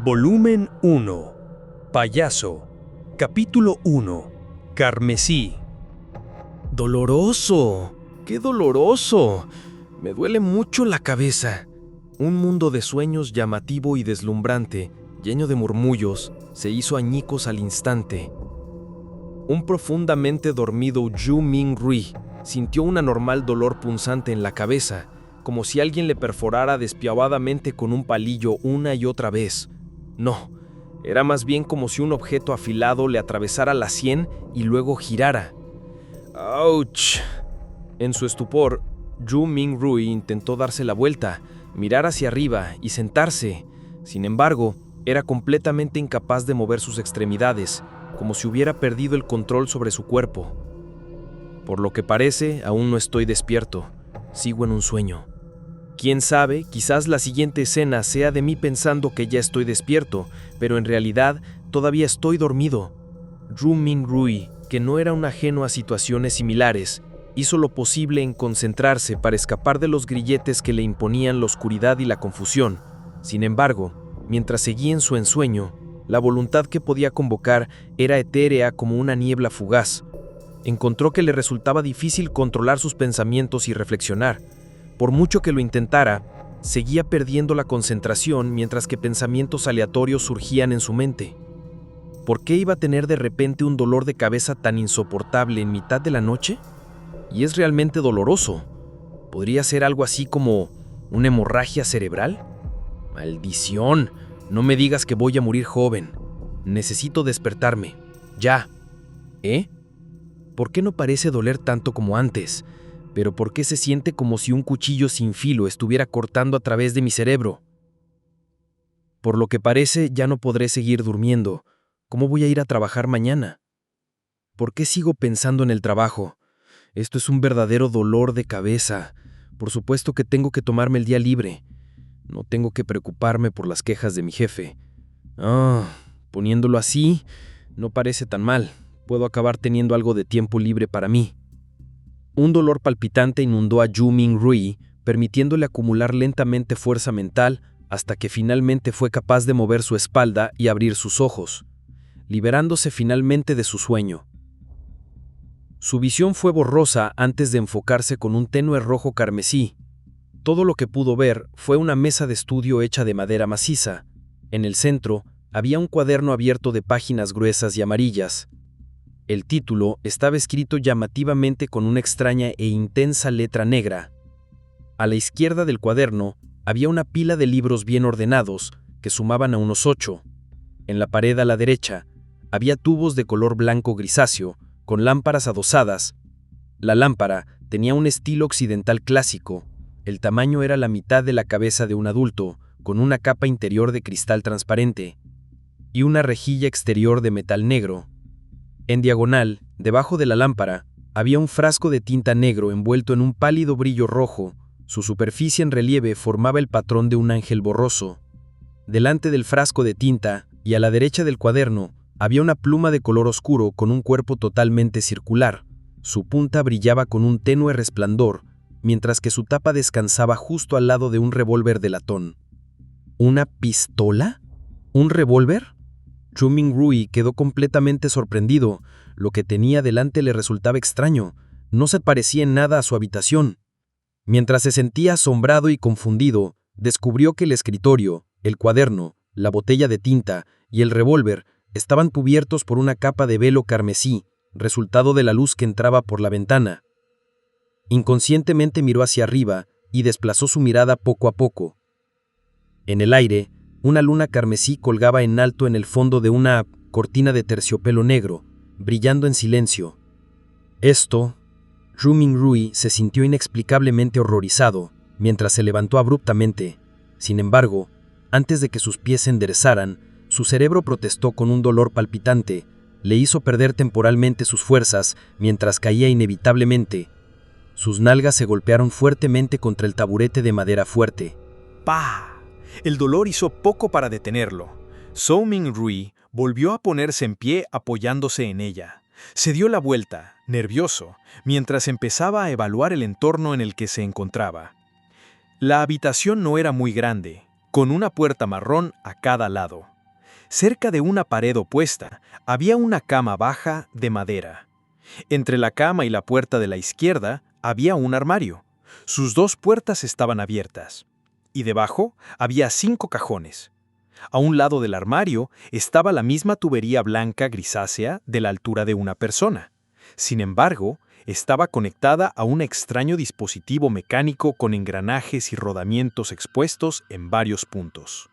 Volumen 1. Payaso. Capítulo 1. Carmesí. ¡Doloroso! ¡Qué doloroso! Me duele mucho la cabeza. Un mundo de sueños llamativo y deslumbrante, lleno de murmullos, se hizo añicos al instante. Un profundamente dormido Yu Ming-rui sintió un anormal dolor punzante en la cabeza, como si alguien le perforara despiadadamente con un palillo una y otra vez. No, era más bien como si un objeto afilado le atravesara la sien y luego girara. ¡Auch! En su estupor, Yu Ming-rui intentó darse la vuelta, mirar hacia arriba y sentarse. Sin embargo, era completamente incapaz de mover sus extremidades, como si hubiera perdido el control sobre su cuerpo. Por lo que parece, aún no estoy despierto. Sigo en un sueño. Quién sabe, quizás la siguiente escena sea de mí pensando que ya estoy despierto, pero en realidad todavía estoy dormido. Yu Ming-rui, que no era un ajeno a situaciones similares, hizo lo posible en concentrarse para escapar de los grilletes que le imponían la oscuridad y la confusión. Sin embargo, mientras seguía en su ensueño, la voluntad que podía convocar era etérea como una niebla fugaz. Encontró que le resultaba difícil controlar sus pensamientos y reflexionar. Por mucho que lo intentara, seguía perdiendo la concentración mientras que pensamientos aleatorios surgían en su mente. ¿Por qué iba a tener de repente un dolor de cabeza tan insoportable en mitad de la noche? Y es realmente doloroso. ¿Podría ser algo así como una hemorragia cerebral? ¡Maldición! No me digas que voy a morir joven. Necesito despertarme. Ya. ¿Eh? ¿Por qué no parece doler tanto como antes? ¿Pero por qué se siente como si un cuchillo sin filo estuviera cortando a través de mi cerebro? Por lo que parece, ya no podré seguir durmiendo. ¿Cómo voy a ir a trabajar mañana? ¿Por qué sigo pensando en el trabajo? Esto es un verdadero dolor de cabeza. Por supuesto que tengo que tomarme el día libre. No tengo que preocuparme por las quejas de mi jefe. Poniéndolo así, no parece tan mal. Puedo acabar teniendo algo de tiempo libre para mí. Un dolor palpitante inundó a Yu Ming-rui, permitiéndole acumular lentamente fuerza mental hasta que finalmente fue capaz de mover su espalda y abrir sus ojos, liberándose finalmente de su sueño. Su visión fue borrosa antes de enfocarse con un tenue rojo carmesí. Todo lo que pudo ver fue una mesa de estudio hecha de madera maciza. En el centro había un cuaderno abierto de páginas gruesas y amarillas. El título estaba escrito llamativamente con una extraña e intensa letra negra. A la izquierda del cuaderno había una pila de libros bien ordenados que sumaban a unos 8. En la pared a la derecha había tubos de color blanco grisáceo con lámparas adosadas. La lámpara tenía un estilo occidental clásico. El tamaño era la mitad de la cabeza de un adulto, con una capa interior de cristal transparente y una rejilla exterior de metal negro. En diagonal, debajo de la lámpara, había un frasco de tinta negro envuelto en un pálido brillo rojo. Su superficie en relieve formaba el patrón de un ángel borroso. Delante del frasco de tinta y a la derecha del cuaderno, había una pluma de color oscuro con un cuerpo totalmente circular. Su punta brillaba con un tenue resplandor, mientras que su tapa descansaba justo al lado de un revólver de latón. ¿Una pistola? ¿Un revólver? Yu Ming-rui quedó completamente sorprendido. Lo que tenía delante le resultaba extraño. No se parecía en nada a su habitación. Mientras se sentía asombrado y confundido, descubrió que el escritorio, el cuaderno, la botella de tinta y el revólver estaban cubiertos por una capa de velo carmesí, resultado de la luz que entraba por la ventana. Inconscientemente miró hacia arriba y desplazó su mirada poco a poco. En el aire, una luna carmesí colgaba en alto en el fondo de una cortina de terciopelo negro, brillando en silencio. Yu Ming-rui se sintió inexplicablemente horrorizado mientras se levantó abruptamente. Sin embargo, antes de que sus pies se enderezaran, su cerebro protestó con un dolor palpitante. Le hizo perder temporalmente sus fuerzas mientras caía inevitablemente. Sus nalgas se golpearon fuertemente contra el taburete de madera fuerte. ¡Pah! El dolor hizo poco para detenerlo. Yu Ming-rui volvió a ponerse en pie apoyándose en ella. Se dio la vuelta, nervioso, mientras empezaba a evaluar el entorno en el que se encontraba. La habitación no era muy grande, con una puerta marrón a cada lado. Cerca de una pared opuesta había una cama baja de madera. Entre la cama y la puerta de la izquierda había un armario. Sus dos puertas estaban abiertas. Y debajo había 5 cajones. A un lado del armario estaba la misma tubería blanca grisácea de la altura de una persona. Sin embargo, estaba conectada a un extraño dispositivo mecánico con engranajes y rodamientos expuestos en varios puntos.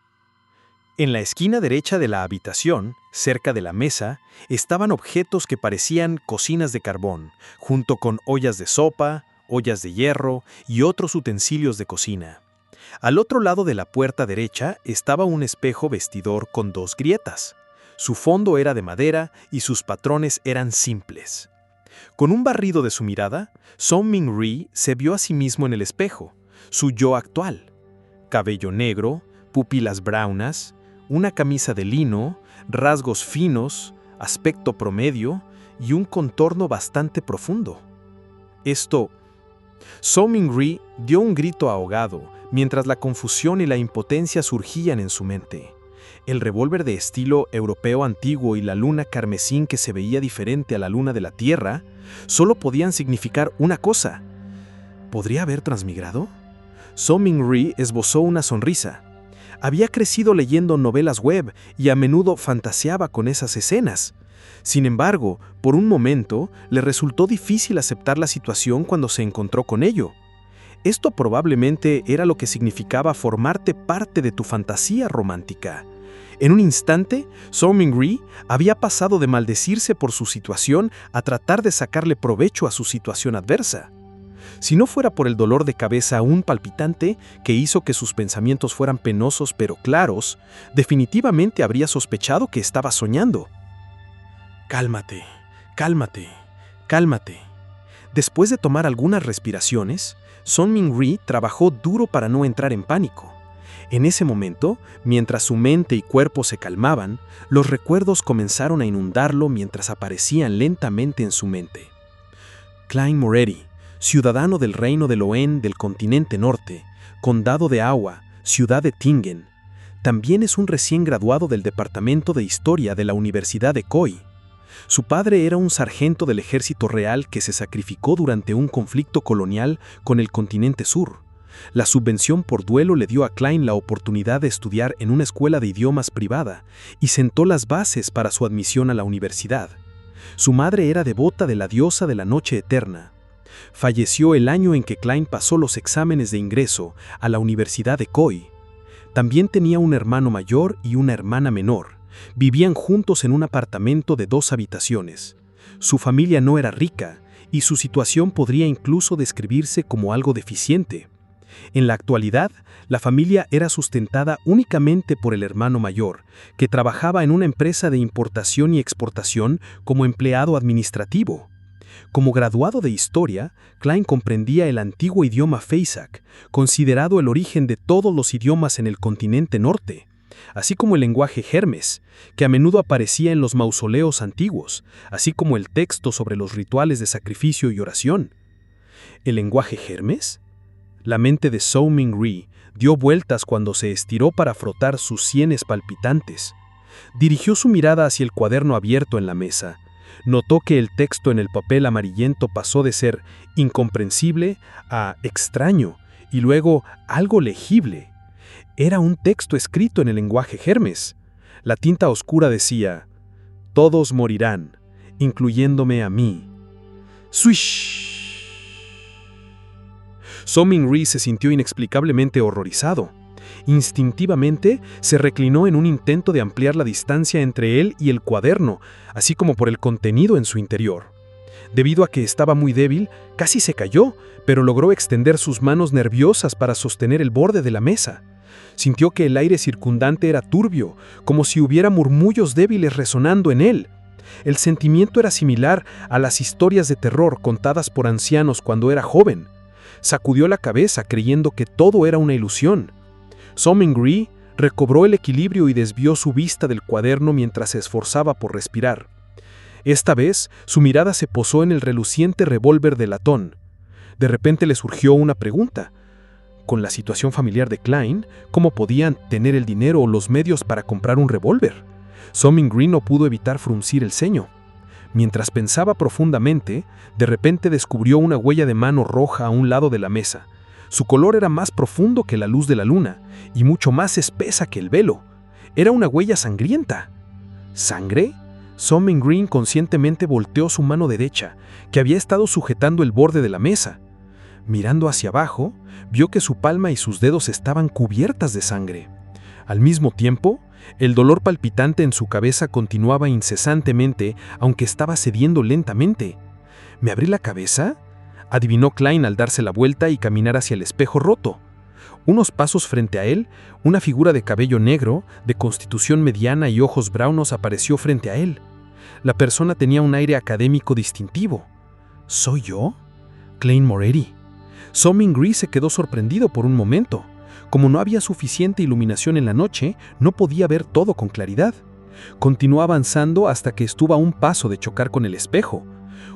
En la esquina derecha de la habitación, cerca de la mesa, estaban objetos que parecían cocinas de carbón, junto con ollas de sopa, ollas de hierro y otros utensilios de cocina. Al otro lado de la puerta derecha estaba un espejo vestidor con 2 grietas. Su fondo era de madera y sus patrones eran simples. Con un barrido de su mirada, Song Min-ri se vio a sí mismo en el espejo, su yo actual. Cabello negro, pupilas brownas, una camisa de lino, rasgos finos, aspecto promedio y un contorno bastante profundo. Song Min-ri dio un grito ahogado mientras la confusión y la impotencia surgían en su mente. El revólver de estilo europeo antiguo y la luna carmesín que se veía diferente a la luna de la Tierra solo podían significar una cosa. ¿Podría haber transmigrado? Song Min-ri esbozó una sonrisa. Había crecido leyendo novelas web y a menudo fantaseaba con esas escenas. Sin embargo, por un momento, le resultó difícil aceptar la situación cuando se encontró con ello. Esto probablemente era lo que significaba formarte parte de tu fantasía romántica. En un instante, Song Min-ri había pasado de maldecirse por su situación a tratar de sacarle provecho a su situación adversa. Si no fuera por el dolor de cabeza aún palpitante que hizo que sus pensamientos fueran penosos pero claros, definitivamente habría sospechado que estaba soñando. Cálmate, cálmate, cálmate. Después de tomar algunas respiraciones, Song Min-ri trabajó duro para no entrar en pánico. En ese momento, mientras su mente y cuerpo se calmaban, los recuerdos comenzaron a inundarlo mientras aparecían lentamente en su mente. Klein Moretti, ciudadano del reino de Loen del continente norte, condado de Awa, ciudad de Tingen. También es un recién graduado del Departamento de Historia de la Universidad de Koi. Su padre era un sargento del ejército real que se sacrificó durante un conflicto colonial con el continente sur. La subvención por duelo le dio a Klein la oportunidad de estudiar en una escuela de idiomas privada y sentó las bases para su admisión a la universidad. Su madre era devota de la diosa de la noche eterna. Falleció el año en que Klein pasó los exámenes de ingreso a la Universidad de Koi. También tenía un hermano mayor y una hermana menor. Vivían juntos en un apartamento de 2 habitaciones. Su familia no era rica y su situación podría incluso describirse como algo deficiente. En la actualidad, la familia era sustentada únicamente por el hermano mayor, que trabajaba en una empresa de importación y exportación como empleado administrativo. Como graduado de historia, Klein comprendía el antiguo idioma Feisak, considerado el origen de todos los idiomas en el continente norte, así como el lenguaje Hermes, que a menudo aparecía en los mausoleos antiguos, así como el texto sobre los rituales de sacrificio y oración. ¿El lenguaje Hermes? La mente de Song Min-ri dio vueltas cuando se estiró para frotar sus sienes palpitantes. Dirigió su mirada hacia el cuaderno abierto en la mesa. Notó que el texto en el papel amarillento pasó de ser incomprensible a extraño y luego algo legible. Era un texto escrito en el lenguaje Hermes. La tinta oscura decía: «Todos morirán, incluyéndome a mí». ¡Swish! Song Min-ri se sintió inexplicablemente horrorizado. Instintivamente se reclinó en un intento de ampliar la distancia entre él y el cuaderno, así como por el contenido en su interior. Debido a que estaba muy débil, casi se cayó, pero logró extender sus manos nerviosas para sostener el borde de la mesa. Sintió que el aire circundante era turbio, como si hubiera murmullos débiles resonando en él. El sentimiento era similar a las historias de terror contadas por ancianos cuando era joven. Sacudió la cabeza creyendo que todo era una ilusión. Song Min-ri recobró el equilibrio y desvió su vista del cuaderno mientras se esforzaba por respirar. Esta vez, su mirada se posó en el reluciente revólver de latón. De repente le surgió una pregunta. Con la situación familiar de Klein, ¿cómo podían tener el dinero o los medios para comprar un revólver? Somin Green no pudo evitar fruncir el ceño. Mientras pensaba profundamente, de repente descubrió una huella de mano roja a un lado de la mesa. Su color era más profundo que la luz de la luna y mucho más espesa que el velo. Era una huella sangrienta. ¿Sangre? Somin Green conscientemente volteó su mano derecha, que había estado sujetando el borde de la mesa. Mirando hacia abajo, vio que su palma y sus dedos estaban cubiertas de sangre. Al mismo tiempo, el dolor palpitante en su cabeza continuaba incesantemente, aunque estaba cediendo lentamente. ¿Me abrí la cabeza?, adivinó Klein al darse la vuelta y caminar hacia el espejo roto. Unos pasos frente a él, una figura de cabello negro, de constitución mediana y ojos braunos apareció frente a él. La persona tenía un aire académico distintivo. ¿Soy yo? Klein Moretti. Somin Green se quedó sorprendido por un momento. Como no había suficiente iluminación en la noche, no podía ver todo con claridad. Continuó avanzando hasta que estuvo a un paso de chocar con el espejo.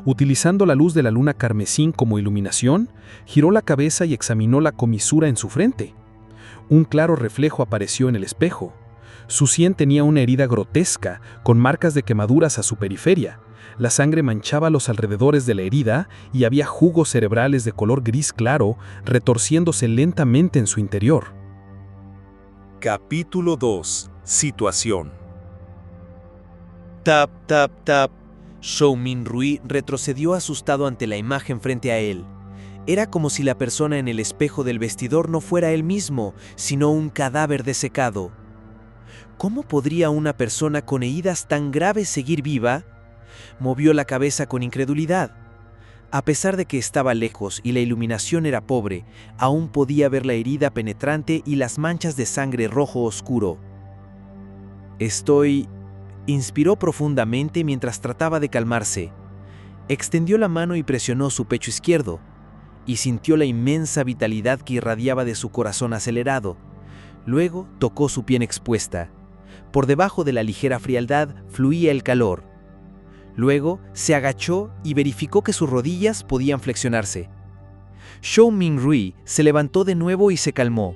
Utilizando la luz de la luna carmesí como iluminación, giró la cabeza y examinó la comisura en su frente. Un claro reflejo apareció en el espejo. Su sien tenía una herida grotesca, con marcas de quemaduras a su periferia. La sangre manchaba los alrededores de la herida y había jugos cerebrales de color gris claro retorciéndose lentamente en su interior. Capítulo 2. Situación. Tap, tap, tap. Somin Rui retrocedió asustado ante la imagen frente a él. Era como si la persona en el espejo del vestidor no fuera él mismo, sino un cadáver desecado. ¿Cómo podría una persona con heridas tan graves seguir viva? Movió la cabeza con incredulidad. A pesar de que estaba lejos y la iluminación era pobre, aún podía ver la herida penetrante y las manchas de sangre rojo oscuro. Inspiró profundamente mientras trataba de calmarse. Extendió la mano y presionó su pecho izquierdo, y sintió la inmensa vitalidad que irradiaba de su corazón acelerado. Luego tocó su piel expuesta. Por debajo de la ligera frialdad fluía el calor. Luego se agachó y verificó que sus rodillas podían flexionarse. Somin Rui se levantó de nuevo y se calmó.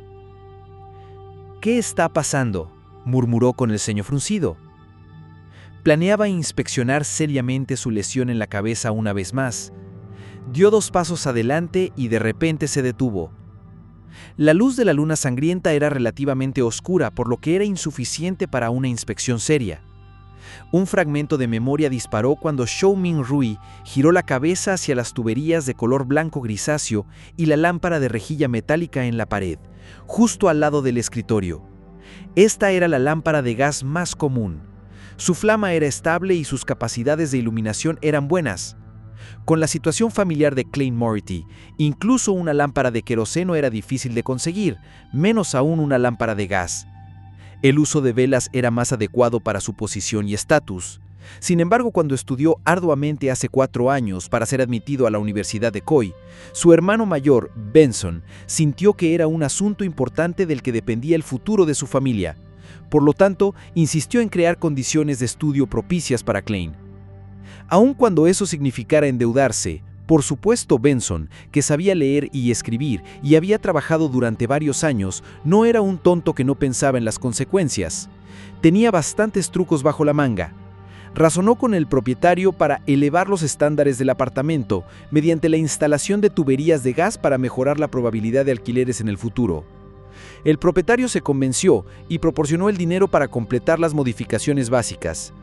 «¿Qué está pasando?», murmuró con el ceño fruncido. Planeaba inspeccionar seriamente su lesión en la cabeza una vez más. Dio 2 pasos adelante y de repente se detuvo. La luz de la luna sangrienta era relativamente oscura, por lo que era insuficiente para una inspección seria. Un fragmento de memoria disparó cuando Somin Rui giró la cabeza hacia las tuberías de color blanco grisáceo y la lámpara de rejilla metálica en la pared, justo al lado del escritorio. Esta era la lámpara de gas más común. Su flama era estable y sus capacidades de iluminación eran buenas. Con la situación familiar de Klein Moretti, incluso una lámpara de queroseno era difícil de conseguir, menos aún una lámpara de gas. El uso de velas era más adecuado para su posición y estatus. Sin embargo, cuando estudió arduamente hace 4 años para ser admitido a la Universidad de Coy, su hermano mayor, Benson, sintió que era un asunto importante del que dependía el futuro de su familia. Por lo tanto, insistió en crear condiciones de estudio propicias para Klein. Aun cuando eso significara endeudarse, por supuesto Benson, que sabía leer y escribir y había trabajado durante varios años, no era un tonto que no pensaba en las consecuencias. Tenía bastantes trucos bajo la manga. Razonó con el propietario para elevar los estándares del apartamento mediante la instalación de tuberías de gas para mejorar la probabilidad de alquileres en el futuro. El propietario se convenció y proporcionó el dinero para completar las modificaciones básicas.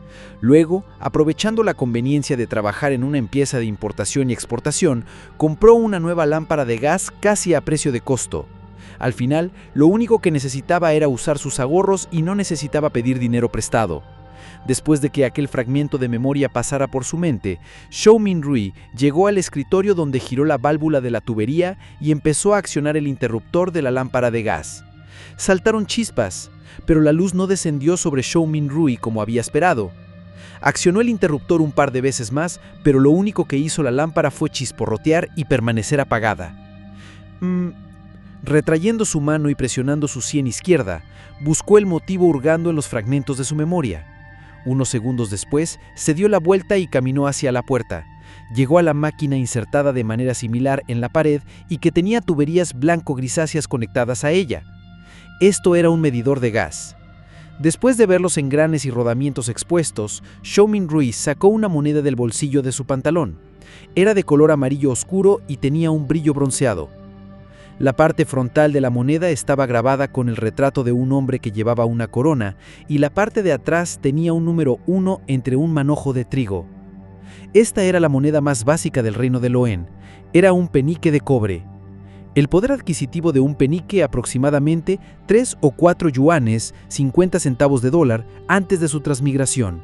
Luego, aprovechando la conveniencia de trabajar en una empresa de importación y exportación, compró una nueva lámpara de gas casi a precio de costo. Al final, lo único que necesitaba era usar sus ahorros y no necesitaba pedir dinero prestado. Después de que aquel fragmento de memoria pasara por su mente, Somin Rui llegó al escritorio donde giró la válvula de la tubería y empezó a accionar el interruptor de la lámpara de gas. Saltaron chispas, pero la luz no descendió sobre Somin Rui como había esperado. Accionó el interruptor un par de veces más, pero lo único que hizo la lámpara fue chisporrotear y permanecer apagada. Retrayendo su mano y presionando su sien izquierda, buscó el motivo hurgando en los fragmentos de su memoria. Unos segundos después, se dio la vuelta y caminó hacia la puerta. Llegó a la máquina insertada de manera similar en la pared y que tenía tuberías blanco-grisáceas conectadas a ella. Esto era un medidor de gas. Después de ver los engranes y rodamientos expuestos, Xiaoming Rui sacó una moneda del bolsillo de su pantalón. Era de color amarillo oscuro y tenía un brillo bronceado. La parte frontal de la moneda estaba grabada con el retrato de un hombre que llevaba una corona y la parte de atrás tenía un número 1 entre un manojo de trigo. Esta era la moneda más básica del reino de Loen. Era un penique de cobre. El poder adquisitivo de un penique aproximadamente 3 o 4 yuanes, 50 centavos de dólar, antes de su transmigración.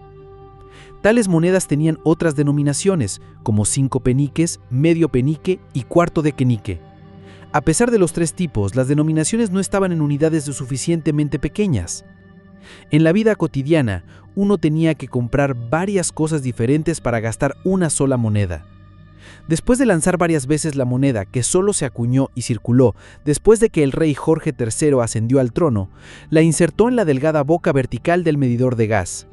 Tales monedas tenían otras denominaciones, como 5 peniques, medio penique y cuarto de quenique. A pesar de los 3 tipos, las denominaciones no estaban en unidades lo suficientemente pequeñas. En la vida cotidiana, uno tenía que comprar varias cosas diferentes para gastar una sola moneda. Después de lanzar varias veces la moneda, que solo se acuñó y circuló después de que el rey Jorge III ascendió al trono, la insertó en la delgada boca vertical del medidor de gas.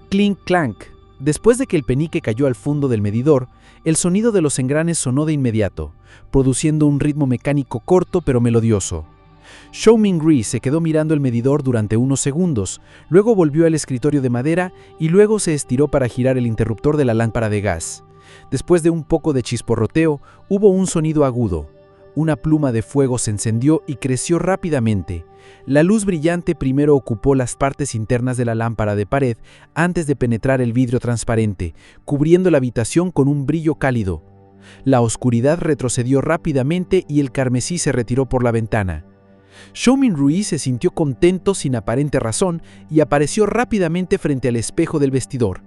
Clink clank. Después de que el penique cayó al fondo del medidor, el sonido de los engranes sonó de inmediato, produciendo un ritmo mecánico corto pero melodioso. Xiaoming Rui se quedó mirando el medidor durante unos segundos, luego volvió al escritorio de madera y luego se estiró para girar el interruptor de la lámpara de gas. Después de un poco de chisporroteo, hubo un sonido agudo. Una pluma de fuego se encendió y creció rápidamente. La luz brillante primero ocupó las partes internas de la lámpara de pared antes de penetrar el vidrio transparente, cubriendo la habitación con un brillo cálido. La oscuridad retrocedió rápidamente y el carmesí se retiró por la ventana. Xiaoming Rui se sintió contento sin aparente razón y apareció rápidamente frente al espejo del vestidor.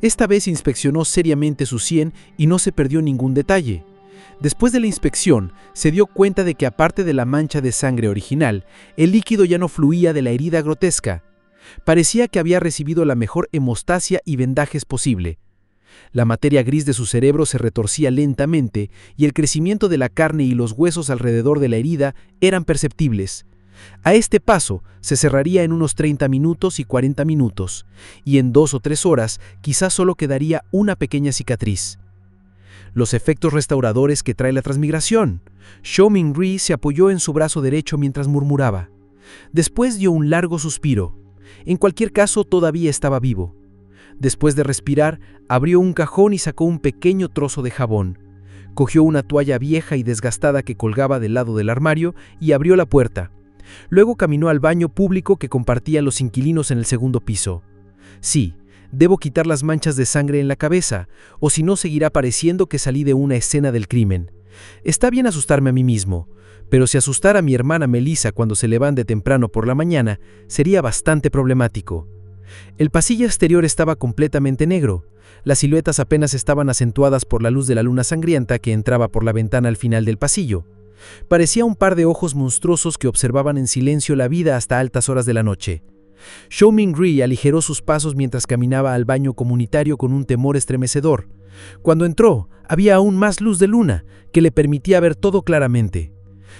Esta vez inspeccionó seriamente su sien y no se perdió ningún detalle. Después de la inspección, se dio cuenta de que aparte de la mancha de sangre original, el líquido ya no fluía de la herida grotesca. Parecía que había recibido la mejor hemostasia y vendajes posible. La materia gris de su cerebro se retorcía lentamente y el crecimiento de la carne y los huesos alrededor de la herida eran perceptibles. A este paso, se cerraría en unos 30 minutos y 40 minutos, y en 2 o 3 horas quizás solo quedaría una pequeña cicatriz. Los efectos restauradores que trae la transmigración. Xiaoming Rui se apoyó en su brazo derecho mientras murmuraba. Después dio un largo suspiro. En cualquier caso, todavía estaba vivo. Después de respirar, abrió un cajón y sacó un pequeño trozo de jabón. Cogió una toalla vieja y desgastada que colgaba del lado del armario y abrió la puerta. Luego caminó al baño público que compartían los inquilinos en el segundo piso. Sí, debo quitar las manchas de sangre en la cabeza, o si no seguirá pareciendo que salí de una escena del crimen. Está bien asustarme a mí mismo, pero si asustara a mi hermana Melissa cuando se levante temprano por la mañana, sería bastante problemático. El pasillo exterior estaba completamente negro. Las siluetas apenas estaban acentuadas por la luz de la luna sangrienta que entraba por la ventana al final del pasillo. Parecía un par de ojos monstruosos que observaban en silencio la vida hasta altas horas de la noche. Xiaoming Rui aligeró sus pasos mientras caminaba al baño comunitario con un temor estremecedor. Cuando entró, había aún más luz de luna, que le permitía ver todo claramente.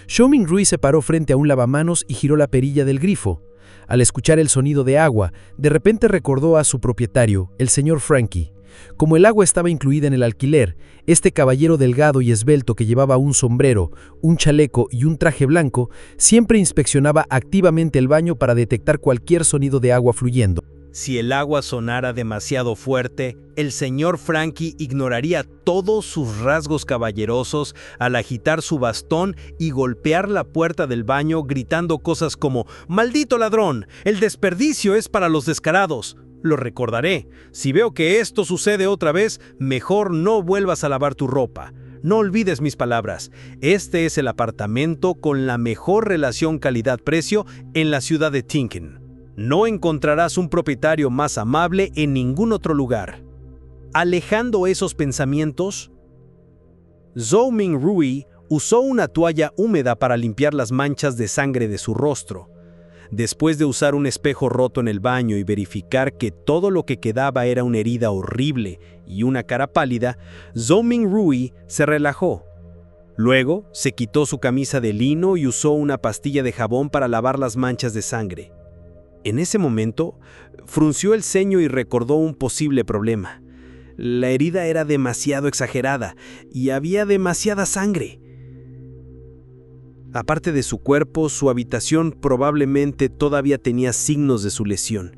Xiaoming Rui se paró frente a un lavamanos y giró la perilla del grifo. Al escuchar el sonido de agua, de repente recordó a su propietario, el señor Frankie. Como el agua estaba incluida en el alquiler, este caballero delgado y esbelto que llevaba un sombrero, un chaleco y un traje blanco, siempre inspeccionaba activamente el baño para detectar cualquier sonido de agua fluyendo. Si el agua sonara demasiado fuerte, el señor Frankie ignoraría todos sus rasgos caballerosos al agitar su bastón y golpear la puerta del baño gritando cosas como «¡Maldito ladrón! ¡El desperdicio es para los descarados!». Lo recordaré. Si veo que esto sucede otra vez, mejor no vuelvas a lavar tu ropa. No olvides mis palabras. Este es el apartamento con la mejor relación calidad-precio en la ciudad de Tinkin. No encontrarás un propietario más amable en ningún otro lugar. Alejando esos pensamientos, Xiaoming Rui usó una toalla húmeda para limpiar las manchas de sangre de su rostro. Después de usar un espejo roto en el baño y verificar que todo lo que quedaba era una herida horrible y una cara pálida, Xiaoming Rui se relajó. Luego, se quitó su camisa de lino y usó una pastilla de jabón para lavar las manchas de sangre. En ese momento, frunció el ceño y recordó un posible problema. La herida era demasiado exagerada y había demasiada sangre. Aparte de su cuerpo, su habitación probablemente todavía tenía signos de su lesión.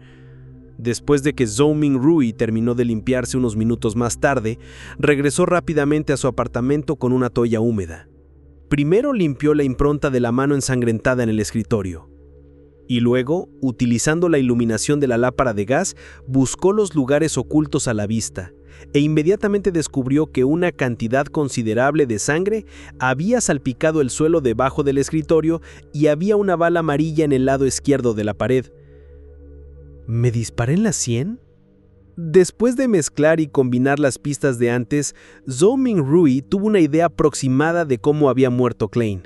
Después de que Zhou Mingrui terminó de limpiarse unos minutos más tarde, regresó rápidamente a su apartamento con una toalla húmeda. Primero limpió la impronta de la mano ensangrentada en el escritorio. Y luego, utilizando la iluminación de la lámpara de gas, buscó los lugares ocultos a la vista, e inmediatamente descubrió que una cantidad considerable de sangre había salpicado el suelo debajo del escritorio y había una bala amarilla en el lado izquierdo de la pared. ¿Me disparé en la sien? Después de mezclar y combinar las pistas de antes, Zhou Mingrui tuvo una idea aproximada de cómo había muerto Klein.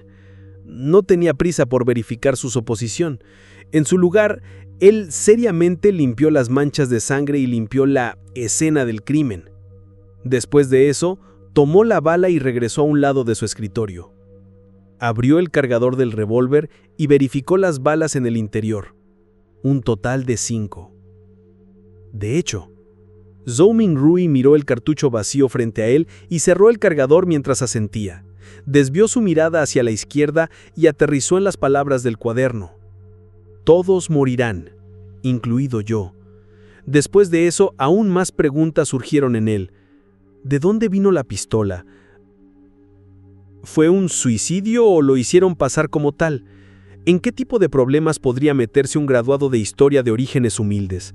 No tenía prisa por verificar su suposición. En su lugar, él seriamente limpió las manchas de sangre y limpió la escena del crimen. Después de eso, tomó la bala y regresó a un lado de su escritorio. Abrió el cargador del revólver y verificó las balas en el interior. Un total de 5. De hecho, Zhou Mingrui miró el cartucho vacío frente a él y cerró el cargador mientras asentía. Desvió su mirada hacia la izquierda y aterrizó en las palabras del cuaderno. Todos morirán, incluido yo. Después de eso, aún más preguntas surgieron en él. ¿De dónde vino la pistola? ¿Fue un suicidio o lo hicieron pasar como tal? ¿En qué tipo de problemas podría meterse un graduado de historia de orígenes humildes?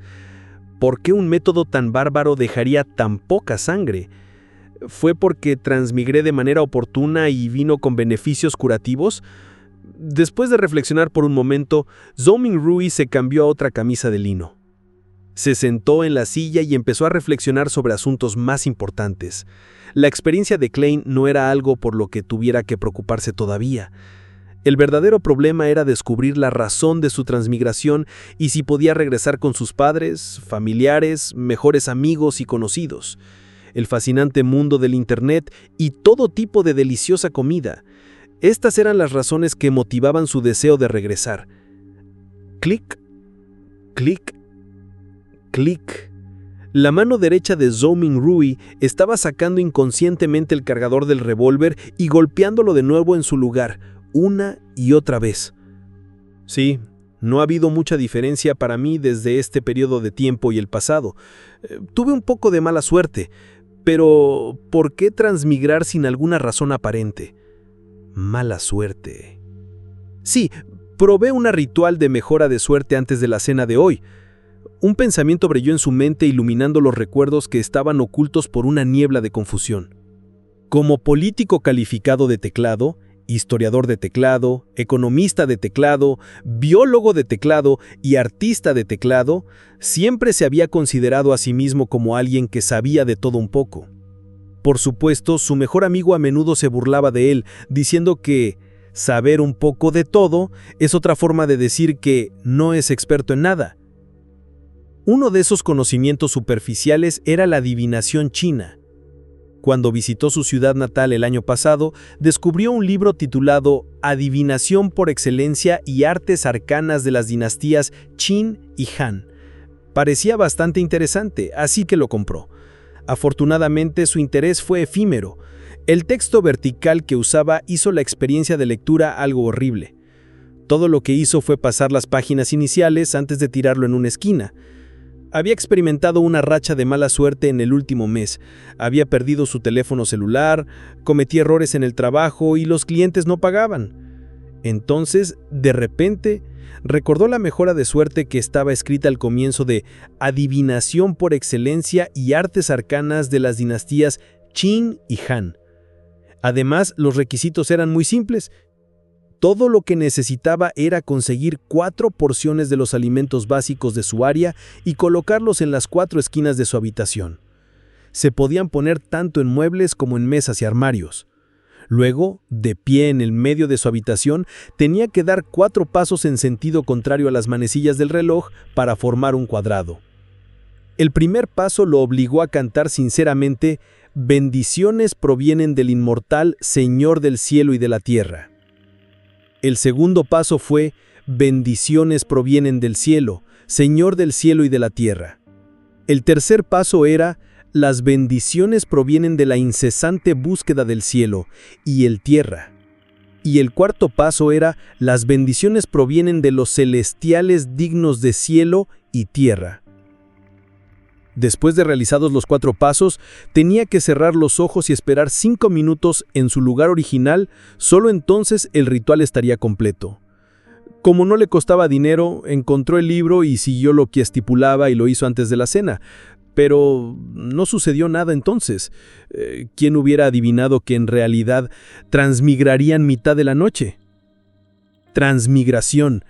¿Por qué un método tan bárbaro dejaría tan poca sangre? ¿Fue porque transmigré de manera oportuna y vino con beneficios curativos? Después de reflexionar por un momento, Zhou Mingrui se cambió a otra camisa de lino. Se sentó en la silla y empezó a reflexionar sobre asuntos más importantes. La experiencia de Klein no era algo por lo que tuviera que preocuparse todavía. El verdadero problema era descubrir la razón de su transmigración y si podía regresar con sus padres, familiares, mejores amigos y conocidos. El fascinante mundo del Internet y todo tipo de deliciosa comida. Estas eran las razones que motivaban su deseo de regresar. Clic, clic, clic. La mano derecha de Zhou Mingrui estaba sacando inconscientemente el cargador del revólver y golpeándolo de nuevo en su lugar, una y otra vez. Sí, no ha habido mucha diferencia para mí desde este periodo de tiempo y el pasado. Tuve un poco de mala suerte, pero ¿por qué transmigrar sin alguna razón aparente? Mala suerte. Sí, probé una ritual de mejora de suerte antes de la cena de hoy. Un pensamiento brilló en su mente iluminando los recuerdos que estaban ocultos por una niebla de confusión. Como político calificado de teclado, historiador de teclado, economista de teclado, biólogo de teclado y artista de teclado, siempre se había considerado a sí mismo como alguien que sabía de todo un poco. Por supuesto, su mejor amigo a menudo se burlaba de él, diciendo que saber un poco de todo es otra forma de decir que no es experto en nada. Uno de esos conocimientos superficiales era la adivinación china. Cuando visitó su ciudad natal el año pasado, descubrió un libro titulado Adivinación por excelencia y artes arcanas de las dinastías Qin y Han. Parecía bastante interesante, así que lo compró. Afortunadamente, su interés fue efímero. El texto vertical que usaba hizo la experiencia de lectura algo horrible. Todo lo que hizo fue pasar las páginas iniciales antes de tirarlo en una esquina. Había experimentado una racha de mala suerte en el último mes. Había perdido su teléfono celular, cometí errores en el trabajo y los clientes no pagaban. Entonces, de repente, recordó la mejora de suerte que estaba escrita al comienzo de Adivinación por excelencia y artes arcanas de las dinastías Qin y Han. Además, los requisitos eran muy simples. Todo lo que necesitaba era conseguir 4 porciones de los alimentos básicos de su área y colocarlos en las 4 esquinas de su habitación. Se podían poner tanto en muebles como en mesas y armarios. Luego, de pie en el medio de su habitación, tenía que dar 4 pasos en sentido contrario a las manecillas del reloj para formar un cuadrado. El primer paso lo obligó a cantar sinceramente: «Bendiciones provienen del inmortal Señor del cielo y de la tierra». El segundo paso fue: «Bendiciones provienen del cielo, Señor del cielo y de la tierra». El tercer paso era: «Las bendiciones provienen de la incesante búsqueda del cielo y el tierra». Y el cuarto paso era: las bendiciones provienen de los celestiales dignos de cielo y tierra. Después de realizados los 4 pasos, tenía que cerrar los ojos y esperar 5 minutos en su lugar original, solo entonces el ritual estaría completo. Como no le costaba dinero, encontró el libro y siguió lo que estipulaba y lo hizo antes de la cena. Pero no sucedió nada entonces. ¿Quién hubiera adivinado que en realidad transmigrarían mitad de la noche? Transmigración.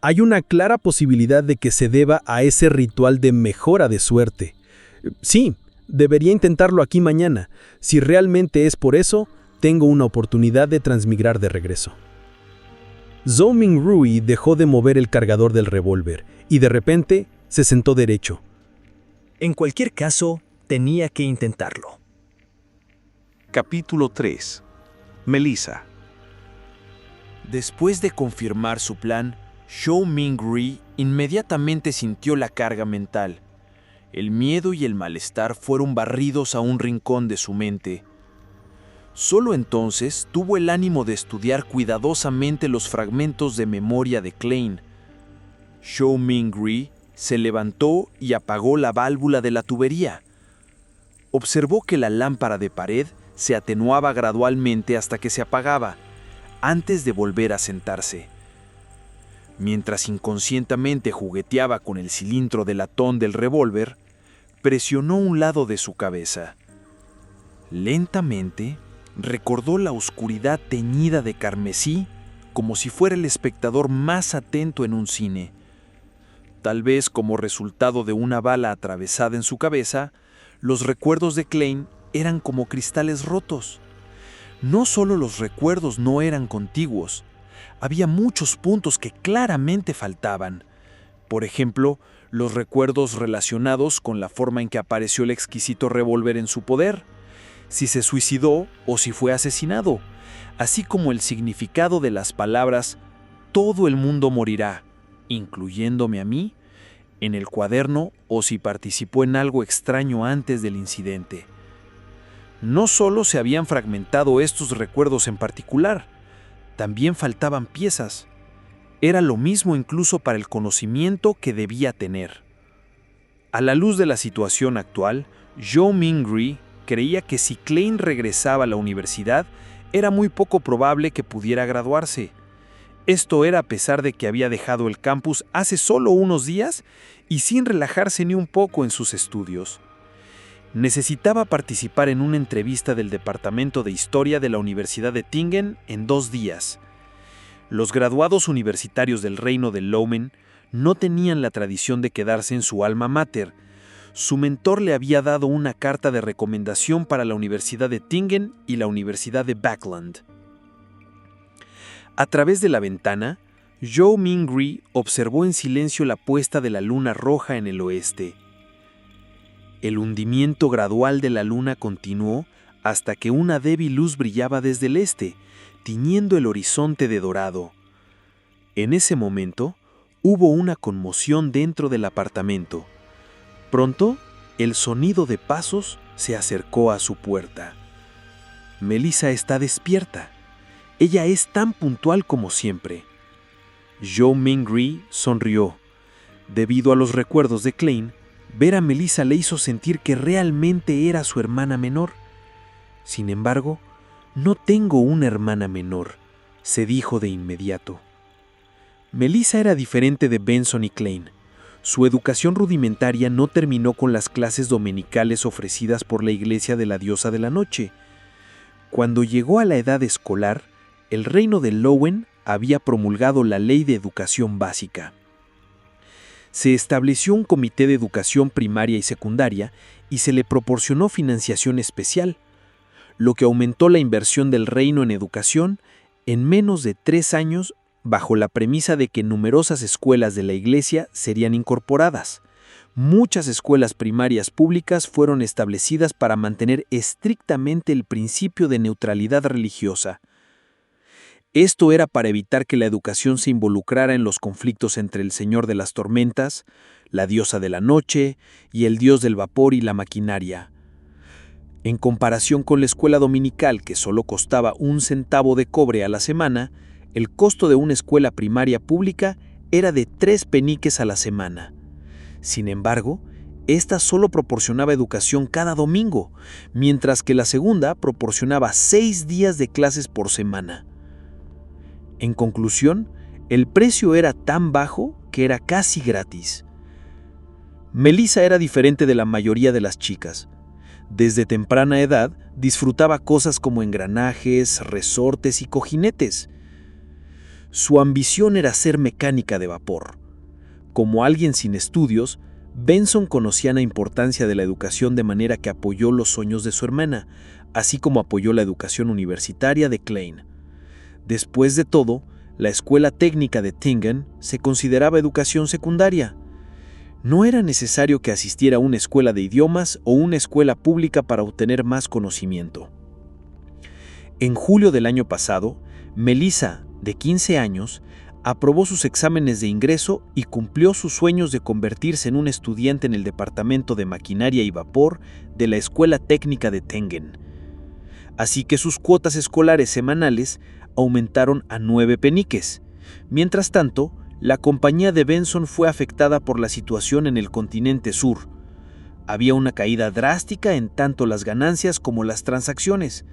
Hay una clara posibilidad de que se deba a ese ritual de mejora de suerte. Sí, debería intentarlo aquí mañana. Si realmente es por eso, tengo una oportunidad de transmigrar de regreso. Zhou Mingrui dejó de mover el cargador del revólver y de repente se sentó derecho. En cualquier caso, tenía que intentarlo. Capítulo 3. Melissa. Después de confirmar su plan, Zhou Mingrui inmediatamente sintió la carga mental. El miedo y el malestar fueron barridos a un rincón de su mente. Solo entonces tuvo el ánimo de estudiar cuidadosamente los fragmentos de memoria de Klein. Zhou Mingrui se levantó y apagó la válvula de la tubería. Observó que la lámpara de pared se atenuaba gradualmente hasta que se apagaba, antes de volver a sentarse. Mientras inconscientemente jugueteaba con el cilindro de latón del revólver, presionó un lado de su cabeza. Lentamente, recordó la oscuridad teñida de carmesí como si fuera el espectador más atento en un cine. Tal vez como resultado de una bala atravesada en su cabeza, los recuerdos de Klein eran como cristales rotos. No solo los recuerdos no eran contiguos, había muchos puntos que claramente faltaban. Por ejemplo, los recuerdos relacionados con la forma en que apareció el exquisito revólver en su poder, si se suicidó o si fue asesinado, así como el significado de las palabras «todo el mundo morirá», incluyéndome a mí, en el cuaderno o si participó en algo extraño antes del incidente. No solo se habían fragmentado estos recuerdos en particular, también faltaban piezas. Era lo mismo incluso para el conocimiento que debía tener. A la luz de la situación actual, Zhou Mingrui creía que si Klein regresaba a la universidad, era muy poco probable que pudiera graduarse. Esto era a pesar de que había dejado el campus hace solo unos días y sin relajarse ni un poco en sus estudios. Necesitaba participar en una entrevista del Departamento de Historia de la Universidad de Tingen en 2 días. Los graduados universitarios del reino de Loumen no tenían la tradición de quedarse en su alma mater. Su mentor le había dado una carta de recomendación para la Universidad de Tingen y la Universidad de Backland. A través de la ventana, Zhou Mingrui observó en silencio la puesta de la luna roja en el oeste. El hundimiento gradual de la luna continuó hasta que una débil luz brillaba desde el este, tiñendo el horizonte de dorado. En ese momento, hubo una conmoción dentro del apartamento. Pronto, el sonido de pasos se acercó a su puerta. Melissa está despierta. Ella es tan puntual como siempre. Zhou Mingrui sonrió. Debido a los recuerdos de Klein, ver a Melissa le hizo sentir que realmente era su hermana menor. Sin embargo, no tengo una hermana menor, se dijo de inmediato. Melissa era diferente de Benson y Klein. Su educación rudimentaria no terminó con las clases dominicales ofrecidas por la Iglesia de la Diosa de la Noche. Cuando llegó a la edad escolar, el reino de Loumen había promulgado la Ley de Educación Básica. Se estableció un comité de educación primaria y secundaria y se le proporcionó financiación especial, lo que aumentó la inversión del reino en educación en menos de 3 años bajo la premisa de que numerosas escuelas de la iglesia serían incorporadas. Muchas escuelas primarias públicas fueron establecidas para mantener estrictamente el principio de neutralidad religiosa. Esto era para evitar que la educación se involucrara en los conflictos entre el Señor de las Tormentas, la diosa de la noche y el dios del vapor y la maquinaria. En comparación con la escuela dominical, que solo costaba 1 centavo de cobre a la semana, el costo de una escuela primaria pública era de 3 peniques a la semana. Sin embargo, esta solo proporcionaba educación cada domingo, mientras que la segunda proporcionaba 6 días de clases por semana. En conclusión, el precio era tan bajo que era casi gratis. Melissa era diferente de la mayoría de las chicas. Desde temprana edad disfrutaba cosas como engranajes, resortes y cojinetes. Su ambición era ser mecánica de vapor. Como alguien sin estudios, Benson conocía la importancia de la educación de manera que apoyó los sueños de su hermana, así como apoyó la educación universitaria de Klein. Después de todo, la escuela técnica de Tingen se consideraba educación secundaria. No era necesario que asistiera a una escuela de idiomas o una escuela pública para obtener más conocimiento. En julio del año pasado, Melissa, de 15 años, aprobó sus exámenes de ingreso y cumplió sus sueños de convertirse en un estudiante en el departamento de maquinaria y vapor de la escuela técnica de Tengen. Así que sus cuotas escolares semanales aumentaron a 9 peniques. Mientras tanto, la compañía de Benson fue afectada por la situación en el continente sur. Había una caída drástica en tanto las ganancias como las transacciones.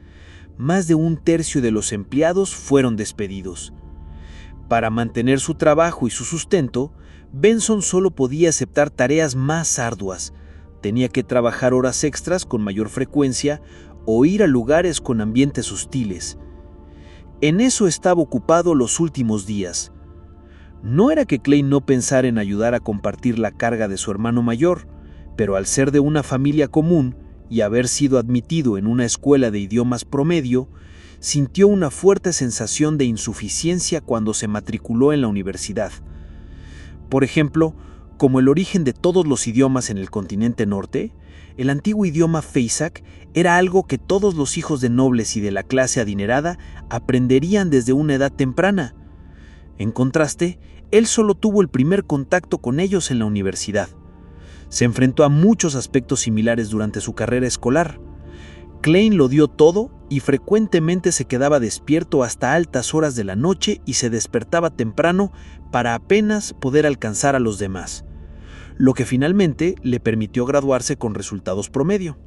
Más de 1/3 de los empleados fueron despedidos. Para mantener su trabajo y su sustento, Benson solo podía aceptar tareas más arduas. Tenía que trabajar horas extras con mayor frecuencia o ir a lugares con ambientes hostiles. En eso estaba ocupado los últimos días. No era que Klein no pensara en ayudar a compartir la carga de su hermano mayor, pero al ser de una familia común y haber sido admitido en una escuela de idiomas promedio, sintió una fuerte sensación de insuficiencia cuando se matriculó en la universidad. Por ejemplo, como el origen de todos los idiomas en el continente norte, el antiguo idioma Feysak era algo que todos los hijos de nobles y de la clase adinerada aprenderían desde una edad temprana. En contraste, él solo tuvo el primer contacto con ellos en la universidad. Se enfrentó a muchos aspectos similares durante su carrera escolar. Klein lo dio todo y frecuentemente se quedaba despierto hasta altas horas de la noche y se despertaba temprano para apenas poder alcanzar a los demás, lo que finalmente le permitió graduarse con resultados promedio.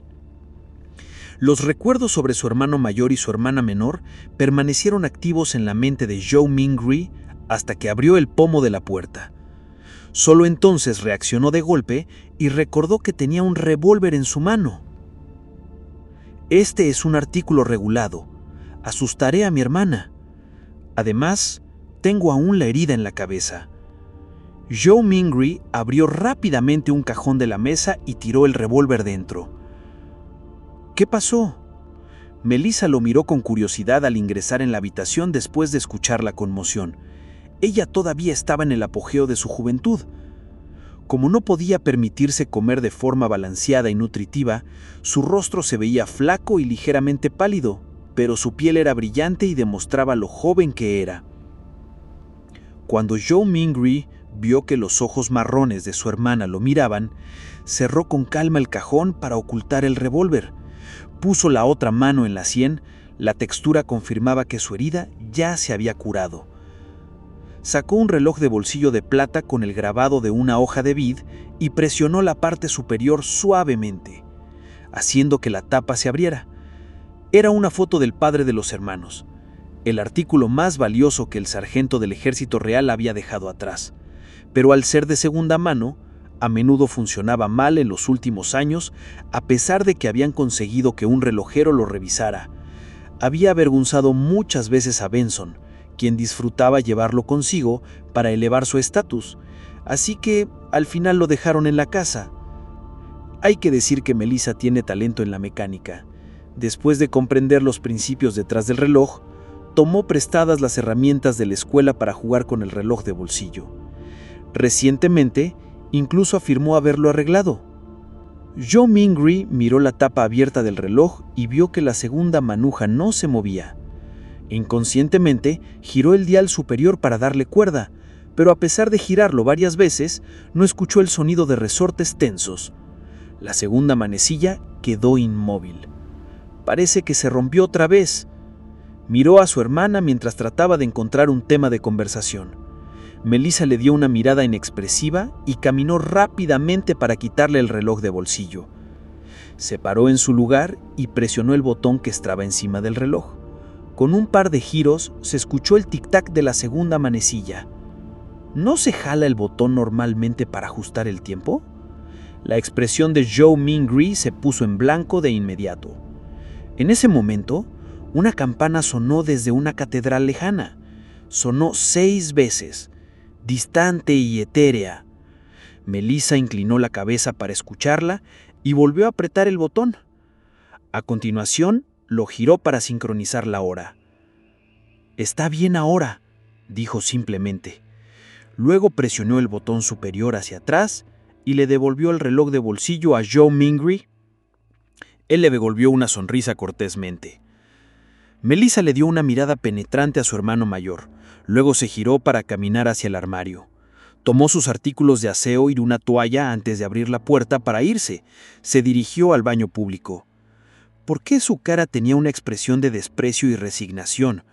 Los recuerdos sobre su hermano mayor y su hermana menor permanecieron activos en la mente de Zhou Mingri hasta que abrió el pomo de la puerta. Solo entonces reaccionó de golpe y recordó que tenía un revólver en su mano. Este es un artículo regulado. Asustaré a mi hermana. Además, tengo aún la herida en la cabeza. Zhou Mingri abrió rápidamente un cajón de la mesa y tiró el revólver dentro. ¿Qué pasó? Melissa lo miró con curiosidad al ingresar en la habitación después de escuchar la conmoción. Ella todavía estaba en el apogeo de su juventud. Como no podía permitirse comer de forma balanceada y nutritiva, su rostro se veía flaco y ligeramente pálido, pero su piel era brillante y demostraba lo joven que era. Cuando Zhou Mingri vio que los ojos marrones de su hermana lo miraban, cerró con calma el cajón para ocultar el revólver. Puso la otra mano en la sien, la textura confirmaba que su herida ya se había curado. Sacó un reloj de bolsillo de plata con el grabado de una hoja de vid y presionó la parte superior suavemente, haciendo que la tapa se abriera. Era una foto del padre de los hermanos, el artículo más valioso que el sargento del ejército real había dejado atrás. Pero al ser de segunda mano, a menudo funcionaba mal en los últimos años, a pesar de que habían conseguido que un relojero lo revisara. Había avergonzado muchas veces a Benson, quien disfrutaba llevarlo consigo para elevar su estatus, así que al final lo dejaron en la casa. Hay que decir que Melissa tiene talento en la mecánica. Después de comprender los principios detrás del reloj, tomó prestadas las herramientas de la escuela para jugar con el reloj de bolsillo. Recientemente, incluso afirmó haberlo arreglado. Zhou Mingri miró la tapa abierta del reloj y vio que la segunda manuja no se movía. Inconscientemente, giró el dial superior para darle cuerda, pero a pesar de girarlo varias veces, no escuchó el sonido de resortes tensos. La segunda manecilla quedó inmóvil. Parece que se rompió otra vez. Miró a su hermana mientras trataba de encontrar un tema de conversación. Melissa le dio una mirada inexpresiva y caminó rápidamente para quitarle el reloj de bolsillo. Se paró en su lugar y presionó el botón que estaba encima del reloj. Con un par de giros se escuchó el tic-tac de la segunda manecilla. ¿No se jala el botón normalmente para ajustar el tiempo? La expresión de Zhou Mingri se puso en blanco de inmediato. En ese momento, una campana sonó desde una catedral lejana. Sonó 6 veces, distante y etérea. Melissa inclinó la cabeza para escucharla y volvió a apretar el botón. A continuación, lo giró para sincronizar la hora. «Está bien ahora», dijo simplemente. Luego presionó el botón superior hacia atrás y le devolvió el reloj de bolsillo a Zhou Mingri. Él le devolvió una sonrisa cortésmente. Melissa le dio una mirada penetrante a su hermano mayor. Luego se giró para caminar hacia el armario. Tomó sus artículos de aseo y una toalla antes de abrir la puerta para irse. Se dirigió al baño público. ¿Por qué su cara tenía una expresión de desprecio y resignación?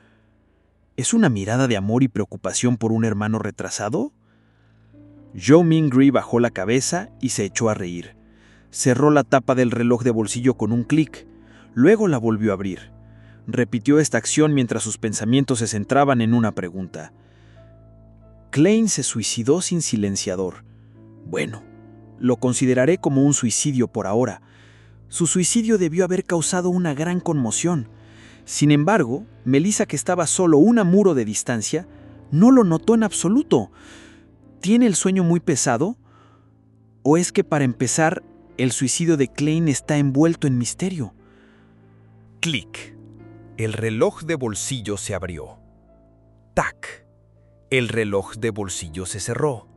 ¿Es una mirada de amor y preocupación por un hermano retrasado? Zhou Mingri bajó la cabeza y se echó a reír. Cerró la tapa del reloj de bolsillo con un clic. Luego la volvió a abrir. Repitió esta acción mientras sus pensamientos se centraban en una pregunta. Klein se suicidó sin silenciador. Bueno, lo consideraré como un suicidio por ahora. Su suicidio debió haber causado una gran conmoción. Sin embargo, Melissa, que estaba solo un muro de distancia, no lo notó en absoluto. ¿Tiene el sueño muy pesado? ¿O es que, para empezar, el suicidio de Klein está envuelto en misterio? Clic. El reloj de bolsillo se abrió. Tac. El reloj de bolsillo se cerró.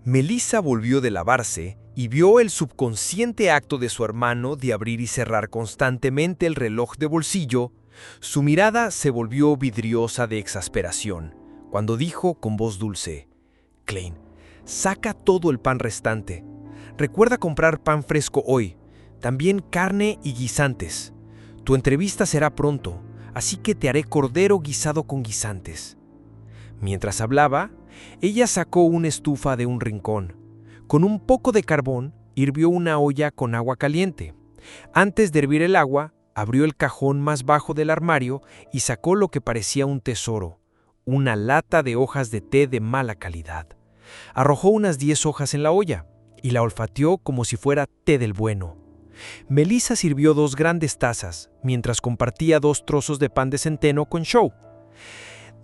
Melissa volvió de lavarse y vio el subconsciente acto de su hermano de abrir y cerrar constantemente el reloj de bolsillo. Su mirada se volvió vidriosa de exasperación cuando dijo con voz dulce: «Klein, saca todo el pan restante. Recuerda comprar pan fresco hoy, también carne y guisantes. Tu entrevista será pronto, así que te haré cordero guisado con guisantes». Mientras hablaba, ella sacó una estufa de un rincón. Con un poco de carbón, hirvió una olla con agua caliente. Antes de hervir el agua, abrió el cajón más bajo del armario y sacó lo que parecía un tesoro, una lata de hojas de té de mala calidad. Arrojó unas 10 hojas en la olla y la olfateó como si fuera té del bueno. Melissa sirvió 2 grandes tazas, mientras compartía 2 trozos de pan de centeno con Zhou.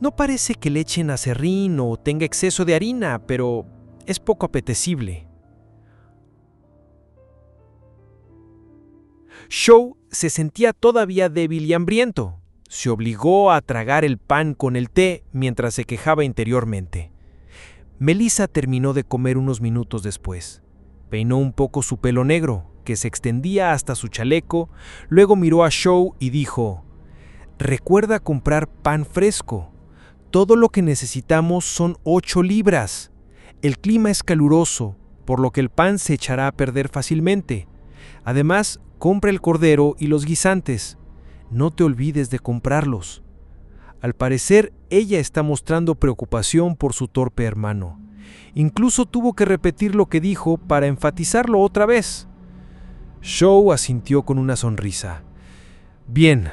No parece que le echen aserrín o tenga exceso de harina, pero es poco apetecible. Zhou se sentía todavía débil y hambriento. Se obligó a tragar el pan con el té mientras se quejaba interiormente. Melissa terminó de comer unos minutos después. Peinó un poco su pelo negro, que se extendía hasta su chaleco, luego miró a Zhou y dijo: «Recuerda comprar pan fresco. Todo lo que necesitamos son 8 libras. El clima es caluroso, por lo que el pan se echará a perder fácilmente. Además, compra el cordero y los guisantes. No te olvides de comprarlos». Al parecer, ella está mostrando preocupación por su torpe hermano. Incluso tuvo que repetir lo que dijo para enfatizarlo otra vez. Zhou asintió con una sonrisa. «Bien,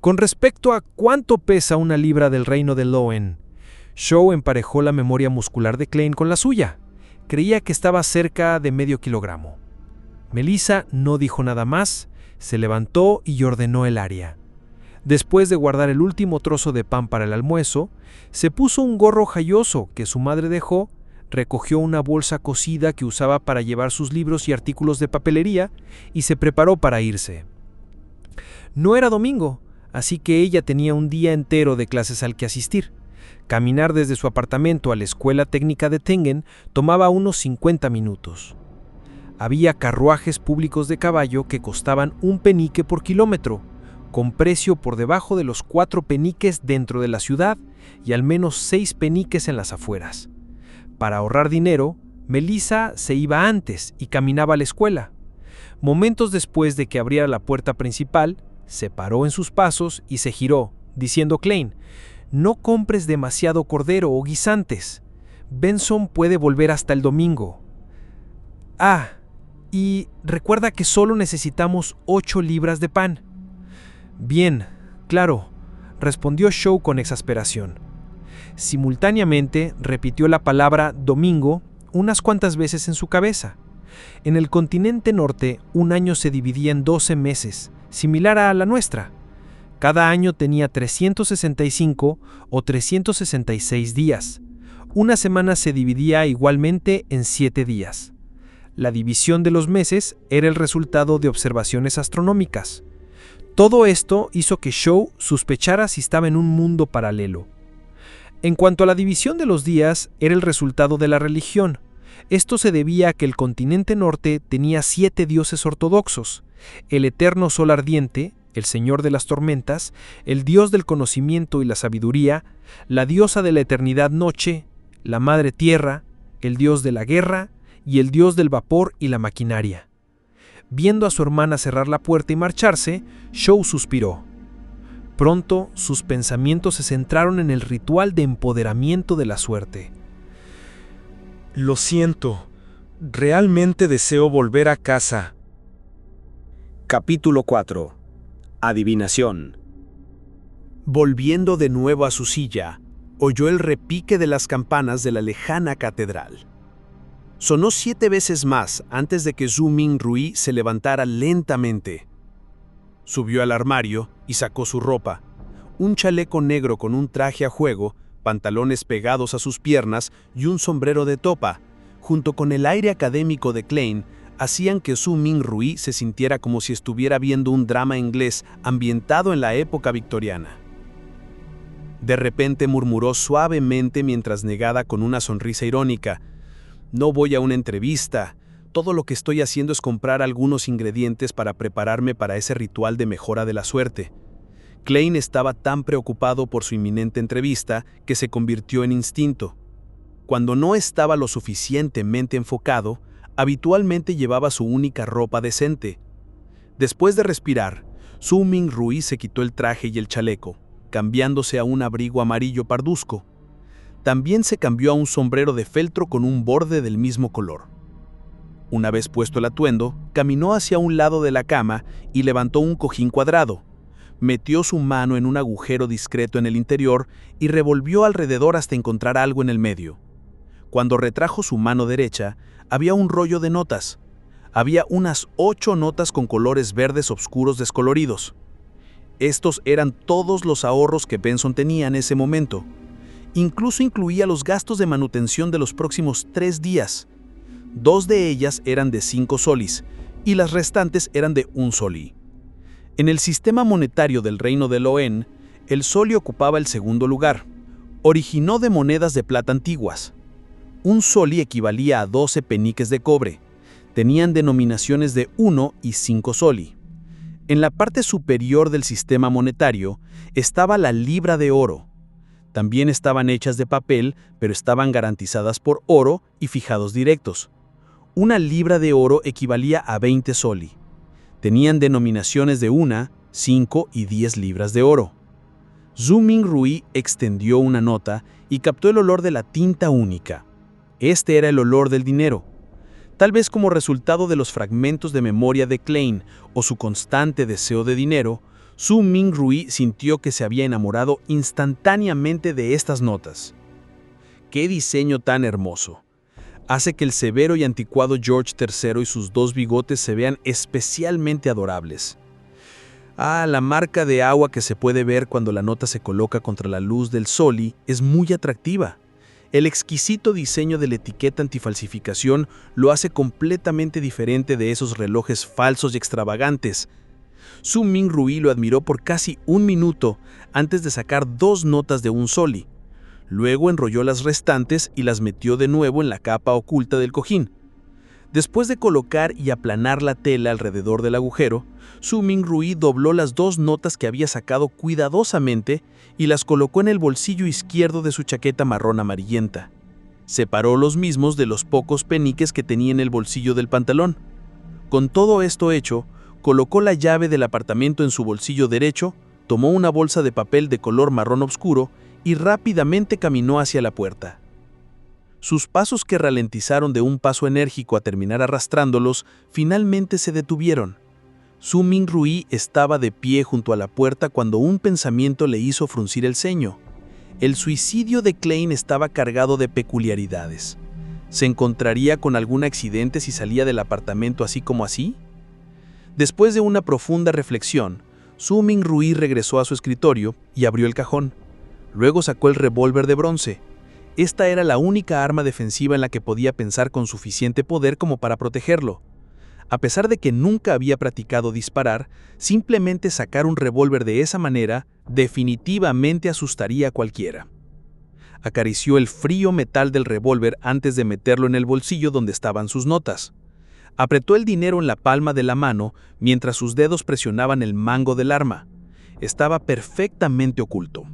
con respecto a cuánto pesa una libra del reino de Loen». Zhou emparejó la memoria muscular de Klein con la suya. Creía que estaba cerca de medio kilogramo. Melissa no dijo nada más, se levantó y ordenó el área. Después de guardar el último trozo de pan para el almuerzo, se puso un gorro jayoso que su madre dejó, recogió una bolsa cosida que usaba para llevar sus libros y artículos de papelería y se preparó para irse. No era domingo, así que ella tenía un día entero de clases al que asistir. Caminar desde su apartamento a la escuela técnica de Tengen tomaba unos 50 minutos. Había carruajes públicos de caballo que costaban 1 penique por kilómetro, con precio por debajo de los 4 peniques dentro de la ciudad y al menos 6 peniques en las afueras. Para ahorrar dinero, Melissa se iba antes y caminaba a la escuela. Momentos después de que abriera la puerta principal, Se paró en sus pasos y se giró, diciendo Klein: «No compres demasiado cordero o guisantes. Benson puede volver hasta el domingo. Ah, y recuerda que solo necesitamos 8 libras de pan». «Bien, claro», respondió Shaw con exasperación. Simultáneamente repitió la palabra domingo unas cuantas veces en su cabeza. En el continente norte, un año se dividía en 12 meses, similar a la nuestra. Cada año tenía 365 o 366 días. Una semana se dividía igualmente en 7 días. La división de los meses era el resultado de observaciones astronómicas. Todo esto hizo que Shaw sospechara si estaba en un mundo paralelo. En cuanto a la división de los días, era el resultado de la religión. Esto se debía a que el continente norte tenía 7 dioses ortodoxos: el eterno sol ardiente, el señor de las tormentas, el dios del conocimiento y la sabiduría, la diosa de la eternidad noche, la madre tierra, el dios de la guerra y el dios del vapor y la maquinaria. Viendo a su hermana cerrar la puerta y marcharse, Shaw suspiró. Pronto sus pensamientos se centraron en el ritual de empoderamiento de la suerte. Lo siento, realmente deseo volver a casa. Capítulo 4. Adivinación. Volviendo de nuevo a su silla, oyó el repique de las campanas de la lejana catedral. Sonó 7 veces más antes de que Zhu Mingrui se levantara lentamente. Subió al armario y sacó su ropa: un chaleco negro con un traje a juego, pantalones pegados a sus piernas y un sombrero de topa, junto con el aire académico de Klein, hacían que Zhu Mingrui se sintiera como si estuviera viendo un drama inglés ambientado en la época victoriana. De repente murmuró suavemente mientras negaba con una sonrisa irónica: «No voy a una entrevista. Todo lo que estoy haciendo es comprar algunos ingredientes para prepararme para ese ritual de mejora de la suerte». Klein estaba tan preocupado por su inminente entrevista que se convirtió en instinto. Cuando no estaba lo suficientemente enfocado, habitualmente llevaba su única ropa decente. Después de respirar, Zhu Mingrui se quitó el traje y el chaleco, cambiándose a un abrigo amarillo parduzco. También se cambió a un sombrero de feltro con un borde del mismo color. Una vez puesto el atuendo, caminó hacia un lado de la cama y levantó un cojín cuadrado. Metió su mano en un agujero discreto en el interior y revolvió alrededor hasta encontrar algo en el medio. Cuando retrajo su mano derecha, había un rollo de notas. Había unas 8 notas con colores verdes oscuros descoloridos. Estos eran todos los ahorros que Benson tenía en ese momento. Incluso incluía los gastos de manutención de los próximos 3 días. 2 de ellas eran de 5 solis y las restantes eran de 1 solí. En el sistema monetario del reino de Loen, el solí ocupaba el segundo lugar. Originó de monedas de plata antiguas. 1 solí equivalía a 12 peniques de cobre. Tenían denominaciones de 1 y 5 solí. En la parte superior del sistema monetario estaba la libra de oro. También estaban hechas de papel, pero estaban garantizadas por oro y fijados directos. 1 libra de oro equivalía a 20 solí. Tenían denominaciones de 1, 5 y 10 libras de oro. Zhu Mingrui extendió una nota y captó el olor de la tinta única. Este era el olor del dinero. Tal vez como resultado de los fragmentos de memoria de Klein o su constante deseo de dinero, Zhu Mingrui sintió que se había enamorado instantáneamente de estas notas. ¡Qué diseño tan hermoso! Hace que el severo y anticuado George III y sus 2 bigotes se vean especialmente adorables. Ah, la marca de agua que se puede ver cuando la nota se coloca contra la luz del solí es muy atractiva. El exquisito diseño de la etiqueta antifalsificación lo hace completamente diferente de esos relojes falsos y extravagantes. Zhu Mingrui lo admiró por casi 1 minuto antes de sacar 2 notas de 1 solí. Luego enrolló las restantes y las metió de nuevo en la capa oculta del cojín. Después de colocar y aplanar la tela alrededor del agujero, Zhu Mingrui dobló las 2 notas que había sacado cuidadosamente y las colocó en el bolsillo izquierdo de su chaqueta marrón amarillenta. Separó los mismos de los pocos peniques que tenía en el bolsillo del pantalón. Con todo esto hecho, colocó la llave del apartamento en su bolsillo derecho, tomó una bolsa de papel de color marrón oscuro y rápidamente caminó hacia la puerta. Sus pasos, que ralentizaron de un paso enérgico a terminar arrastrándolos, finalmente se detuvieron. Su-Ming Rui estaba de pie junto a la puerta cuando un pensamiento le hizo fruncir el ceño. El suicidio de Klein estaba cargado de peculiaridades. ¿Se encontraría con algún accidente si salía del apartamento así como así? Después de una profunda reflexión, Su-Ming Rui regresó a su escritorio y abrió el cajón. Luego sacó el revólver de bronce. Esta era la única arma defensiva en la que podía pensar con suficiente poder como para protegerlo. A pesar de que nunca había practicado disparar, simplemente sacar un revólver de esa manera definitivamente asustaría a cualquiera. Acarició el frío metal del revólver antes de meterlo en el bolsillo donde estaban sus notas. Apretó el dinero en la palma de la mano mientras sus dedos presionaban el mango del arma. Estaba perfectamente oculto.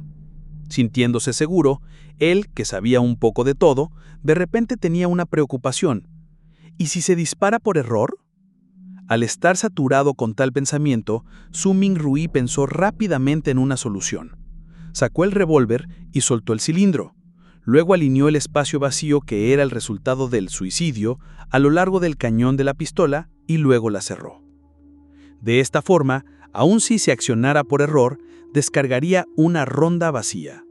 Sintiéndose seguro, él, que sabía un poco de todo, de repente tenía una preocupación. ¿Y si se dispara por error? Al estar saturado con tal pensamiento, Su-Ming Rui pensó rápidamente en una solución. Sacó el revólver y soltó el cilindro. Luego alineó el espacio vacío que era el resultado del suicidio a lo largo del cañón de la pistola y luego la cerró. De esta forma, aun si se accionara por error, descargaría una ronda vacía.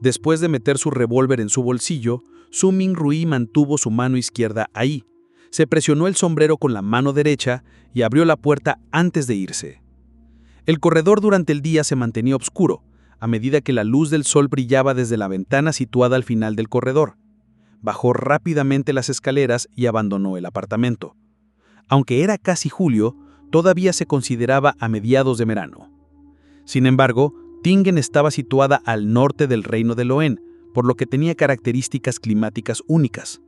Después de meter su revólver en su bolsillo, Su-Ming Rui mantuvo su mano izquierda ahí. Se presionó el sombrero con la mano derecha y abrió la puerta antes de irse. El corredor durante el día se mantenía oscuro, a medida que la luz del sol brillaba desde la ventana situada al final del corredor. Bajó rápidamente las escaleras y abandonó el apartamento. Aunque era casi julio, todavía se consideraba a mediados de verano. Sin embargo, Tingen estaba situada al norte del reino de Loen, por lo que tenía características climáticas únicas.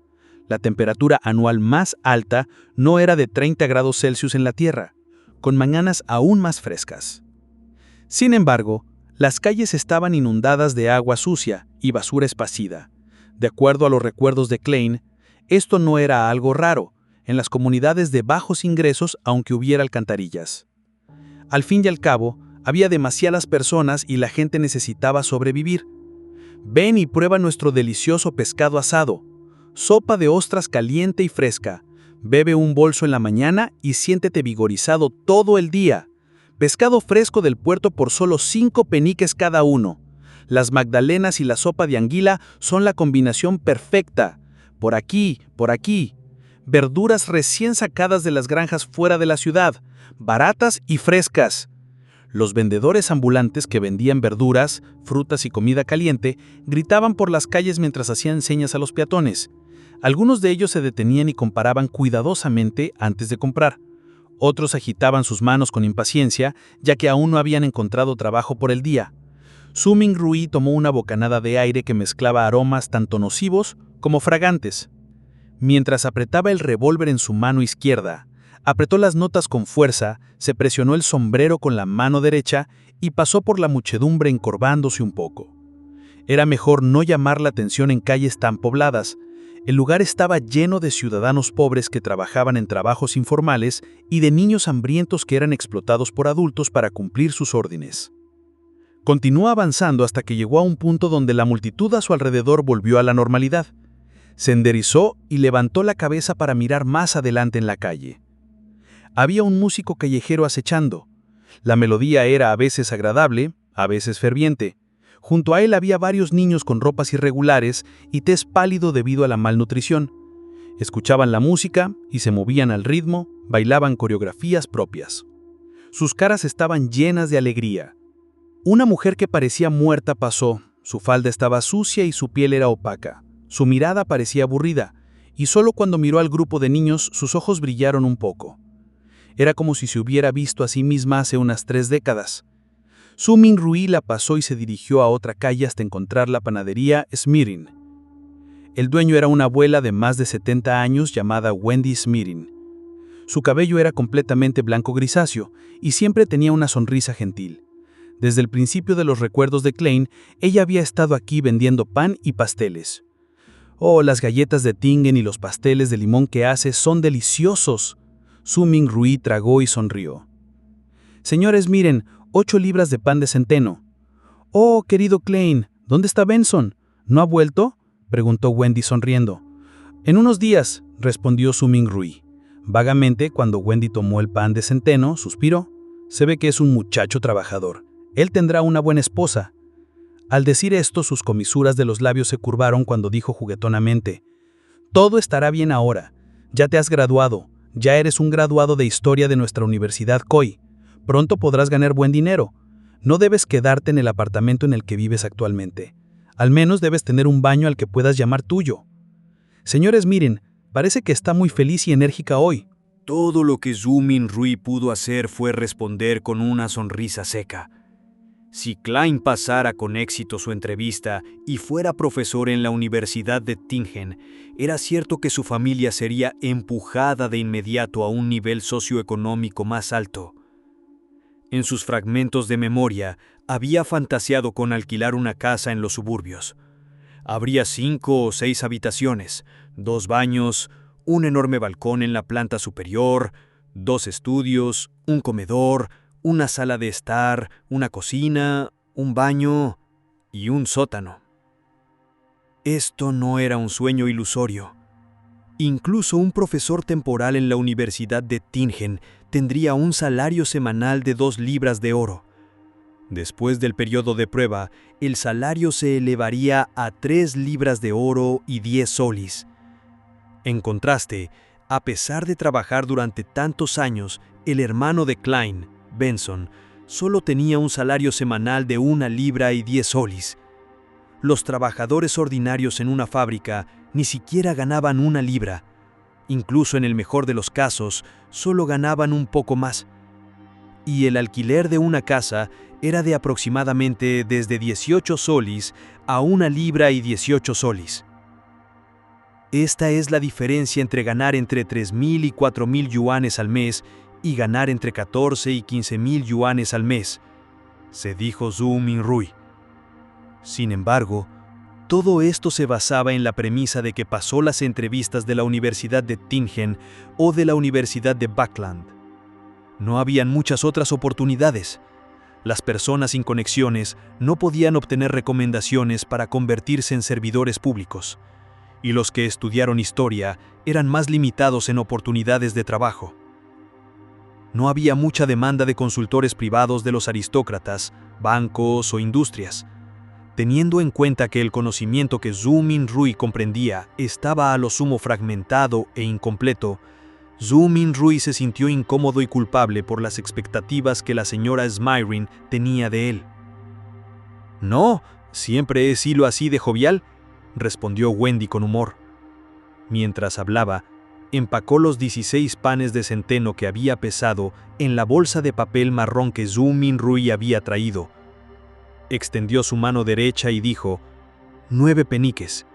La temperatura anual más alta no era de 30 grados Celsius en la Tierra, con mañanas aún más frescas. Sin embargo, las calles estaban inundadas de agua sucia y basura esparcida. De acuerdo a los recuerdos de Klein, esto no era algo raro en las comunidades de bajos ingresos, aunque hubiera alcantarillas. Al fin y al cabo, había demasiadas personas y la gente necesitaba sobrevivir. Ven y prueba nuestro delicioso pescado asado. Sopa de ostras caliente y fresca. Bebe un bolso en la mañana y siéntete vigorizado todo el día. Pescado fresco del puerto por solo 5 peniques cada uno. Las magdalenas y la sopa de anguila son la combinación perfecta. Por aquí, por aquí. Verduras recién sacadas de las granjas fuera de la ciudad, baratas y frescas. Los vendedores ambulantes que vendían verduras, frutas y comida caliente gritaban por las calles mientras hacían señas a los peatones. Algunos de ellos se detenían y comparaban cuidadosamente antes de comprar. Otros agitaban sus manos con impaciencia, ya que aún no habían encontrado trabajo por el día. Su-Ming Rui tomó una bocanada de aire que mezclaba aromas tanto nocivos como fragantes. Mientras apretaba el revólver en su mano izquierda, apretó las notas con fuerza, se presionó el sombrero con la mano derecha y pasó por la muchedumbre encorvándose un poco. Era mejor no llamar la atención en calles tan pobladas. El lugar estaba lleno de ciudadanos pobres que trabajaban en trabajos informales y de niños hambrientos que eran explotados por adultos para cumplir sus órdenes. Continuó avanzando hasta que llegó a un punto donde la multitud a su alrededor volvió a la normalidad. Se enderezó y levantó la cabeza para mirar más adelante en la calle. Había un músico callejero acechando. La melodía era a veces agradable, a veces ferviente. Junto a él había varios niños con ropas irregulares y tez pálido debido a la malnutrición. Escuchaban la música y se movían al ritmo, bailaban coreografías propias. Sus caras estaban llenas de alegría. Una mujer que parecía muerta pasó, su falda estaba sucia y su piel era opaca. Su mirada parecía aburrida, y solo cuando miró al grupo de niños sus ojos brillaron un poco. Era como si se hubiera visto a sí misma hace unas 3 décadas. Su-Ming Rui la pasó y se dirigió a otra calle hasta encontrar la panadería Smirin. El dueño era una abuela de más de 70 años llamada Wendy Smirin. Su cabello era completamente blanco grisáceo y siempre tenía una sonrisa gentil. Desde el principio de los recuerdos de Klein, ella había estado aquí vendiendo pan y pasteles. Oh, las galletas de Tingen y los pasteles de limón que hace son deliciosos. Su Mingrui tragó y sonrió. Señores, miren, 8 libras de pan de centeno. Oh, querido Klein, ¿dónde está Benson? ¿No ha vuelto?, preguntó Wendy sonriendo. En unos días, respondió Su Mingrui. Vagamente, cuando Wendy tomó el pan de centeno, suspiró. Se ve que es un muchacho trabajador. Él tendrá una buena esposa. Al decir esto, sus comisuras de los labios se curvaron cuando dijo juguetonamente: todo estará bien ahora. Ya te has graduado. Ya eres un graduado de historia de nuestra Universidad Coy. Pronto podrás ganar buen dinero. No debes quedarte en el apartamento en el que vives actualmente. Al menos debes tener un baño al que puedas llamar tuyo. Señores, miren, parece que está muy feliz y enérgica hoy. Todo lo que Su Mingrui pudo hacer fue responder con una sonrisa seca. Si Klein pasara con éxito su entrevista y fuera profesor en la Universidad de Tingen, era cierto que su familia sería empujada de inmediato a un nivel socioeconómico más alto. En sus fragmentos de memoria, había fantaseado con alquilar una casa en los suburbios. Habría 5 o 6 habitaciones, 2 baños, un enorme balcón en la planta superior, 2 estudios, un comedor, una sala de estar, una cocina, un baño y un sótano. Esto no era un sueño ilusorio. Incluso un profesor temporal en la Universidad de Tingen tendría un salario semanal de 2 libras de oro. Después del periodo de prueba, el salario se elevaría a 3 libras de oro y 10 solis. En contraste, a pesar de trabajar durante tantos años, el hermano de Klein, Benson, solo tenía un salario semanal de 1 libra y 10 solis. Los trabajadores ordinarios en una fábrica ni siquiera ganaban 1 libra. Incluso en el mejor de los casos, solo ganaban un poco más. Y el alquiler de una casa era de aproximadamente desde 18 solis a 1 libra y 18 solis. Esta es la diferencia entre ganar entre 3.000 y 4.000 yuanes al mes y ganar entre 14 y 15.000 yuanes al mes, se dijo Su Mingrui. Sin embargo, todo esto se basaba en la premisa de que pasó las entrevistas de la Universidad de Tingen o de la Universidad de Backland. No habían muchas otras oportunidades. Las personas sin conexiones no podían obtener recomendaciones para convertirse en servidores públicos, y los que estudiaron historia eran más limitados en oportunidades de trabajo. No había mucha demanda de consultores privados de los aristócratas, bancos o industrias. Teniendo en cuenta que el conocimiento que Su Mingrui comprendía estaba a lo sumo fragmentado e incompleto, Su Mingrui se sintió incómodo y culpable por las expectativas que la señora Smyrin tenía de él. «No, siempre he sido así de jovial», respondió Wendy con humor. Mientras hablaba, empacó los 16 panes de centeno que había pesado en la bolsa de papel marrón que Su Mingrui había traído. Extendió su mano derecha y dijo: 9 peniques.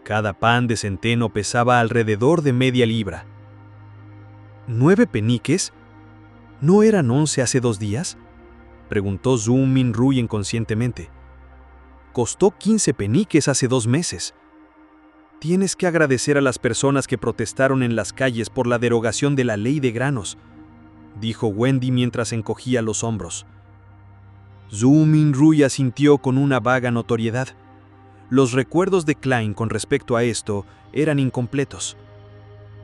Cada pan de centeno pesaba alrededor de media libra. ¿9 peniques? ¿No eran 11 hace 2 días? Preguntó Su Mingrui inconscientemente. Costó 15 peniques hace 2 meses. Tienes que agradecer a las personas que protestaron en las calles por la derogación de la ley de granos, dijo Wendy mientras encogía los hombros. Su Mingrui asintió con una vaga notoriedad. Los recuerdos de Klein con respecto a esto eran incompletos.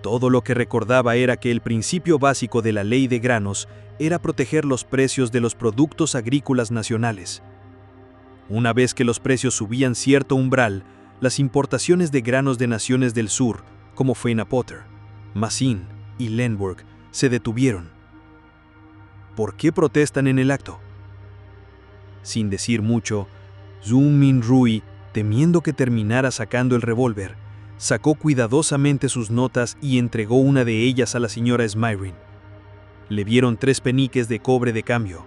Todo lo que recordaba era que el principio básico de la ley de granos era proteger los precios de los productos agrícolas nacionales. Una vez que los precios subían cierto umbral, las importaciones de granos de naciones del sur, como Feina-Potter, Massin y Lemberg, se detuvieron. ¿Por qué protestan en el acto? Sin decir mucho, Su Mingrui, temiendo que terminara sacando el revólver, sacó cuidadosamente sus notas y entregó una de ellas a la señora Smyrin. Le vieron 3 peniques de cobre de cambio.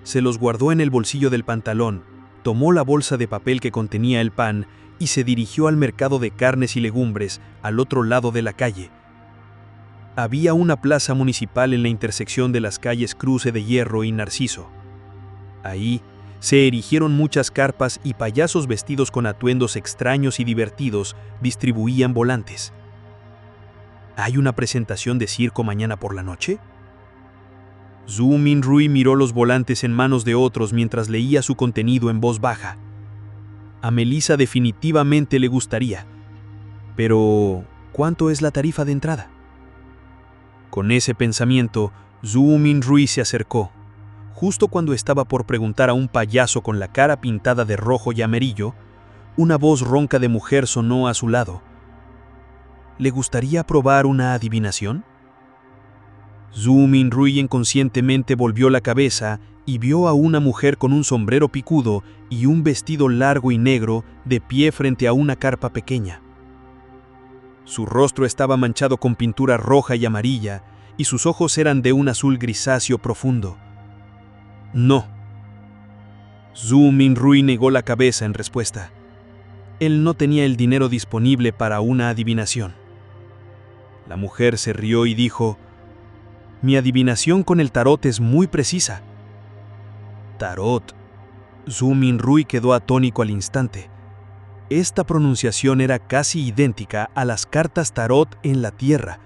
Se los guardó en el bolsillo del pantalón, tomó la bolsa de papel que contenía el pan y se dirigió al mercado de carnes y legumbres al otro lado de la calle. Había una plaza municipal en la intersección de las calles Cruce de Hierro y Narciso. Ahí se erigieron muchas carpas y payasos vestidos con atuendos extraños y divertidos distribuían volantes. ¿Hay una presentación de circo mañana por la noche? Zhu Minrui miró los volantes en manos de otros mientras leía su contenido en voz baja. A Melissa definitivamente le gustaría. Pero, ¿cuánto es la tarifa de entrada? Con ese pensamiento, Zhu Minrui se acercó. Justo cuando estaba por preguntar a un payaso con la cara pintada de rojo y amarillo, una voz ronca de mujer sonó a su lado. ¿Le gustaría probar una adivinación? Zhu Minrui inconscientemente volvió la cabeza y vio a una mujer con un sombrero picudo y un vestido largo y negro de pie frente a una carpa pequeña. Su rostro estaba manchado con pintura roja y amarilla, y sus ojos eran de un azul grisáceo profundo. No. Zhu Minrui negó la cabeza en respuesta. Él no tenía el dinero disponible para una adivinación. La mujer se rió y dijo: «Mi adivinación con el tarot es muy precisa». «Tarot». Zhu Minrui quedó atónito al instante. Esta pronunciación era casi idéntica a las cartas tarot en la Tierra.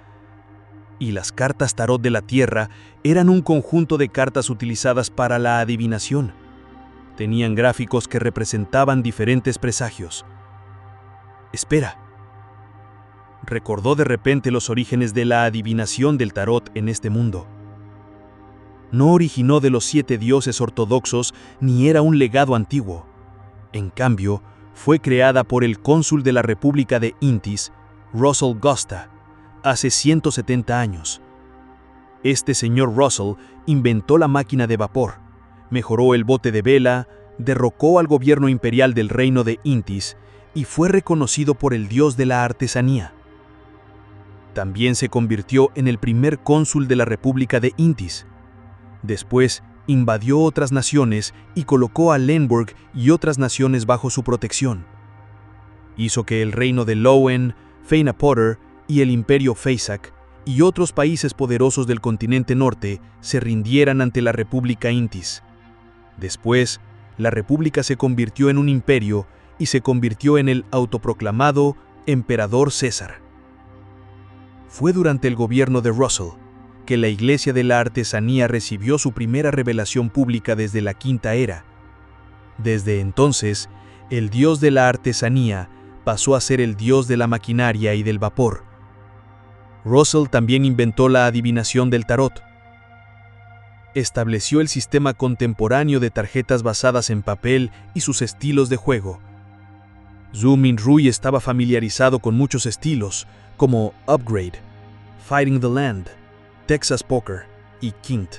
Y las cartas tarot de la Tierra eran un conjunto de cartas utilizadas para la adivinación. Tenían gráficos que representaban diferentes presagios. Espera. Recordó de repente los orígenes de la adivinación del tarot en este mundo. No originó de los 7 dioses ortodoxos ni era un legado antiguo. En cambio, fue creada por el cónsul de la República de Intis, Russell Gosta, hace 170 años. Este señor Russell inventó la máquina de vapor, mejoró el bote de vela, derrocó al gobierno imperial del reino de Intis y fue reconocido por el dios de la artesanía. También se convirtió en el primer cónsul de la República de Intis. Después, invadió otras naciones y colocó a Lemberg y otras naciones bajo su protección. Hizo que el reino de Lowen, Feina Potter y el imperio Feisak y otros países poderosos del continente norte se rindieran ante la República Intis. Después, la República se convirtió en un imperio y se convirtió en el autoproclamado Emperador César. Fue durante el gobierno de Russell que la Iglesia de la Artesanía recibió su primera revelación pública desde la Quinta Era. Desde entonces, el dios de la artesanía pasó a ser el dios de la maquinaria y del vapor. Russell también inventó la adivinación del tarot. Estableció el sistema contemporáneo de tarjetas basadas en papel y sus estilos de juego. Zhu Minrui estaba familiarizado con muchos estilos, como Upgrade, Fighting the Land, Texas Poker y Quint.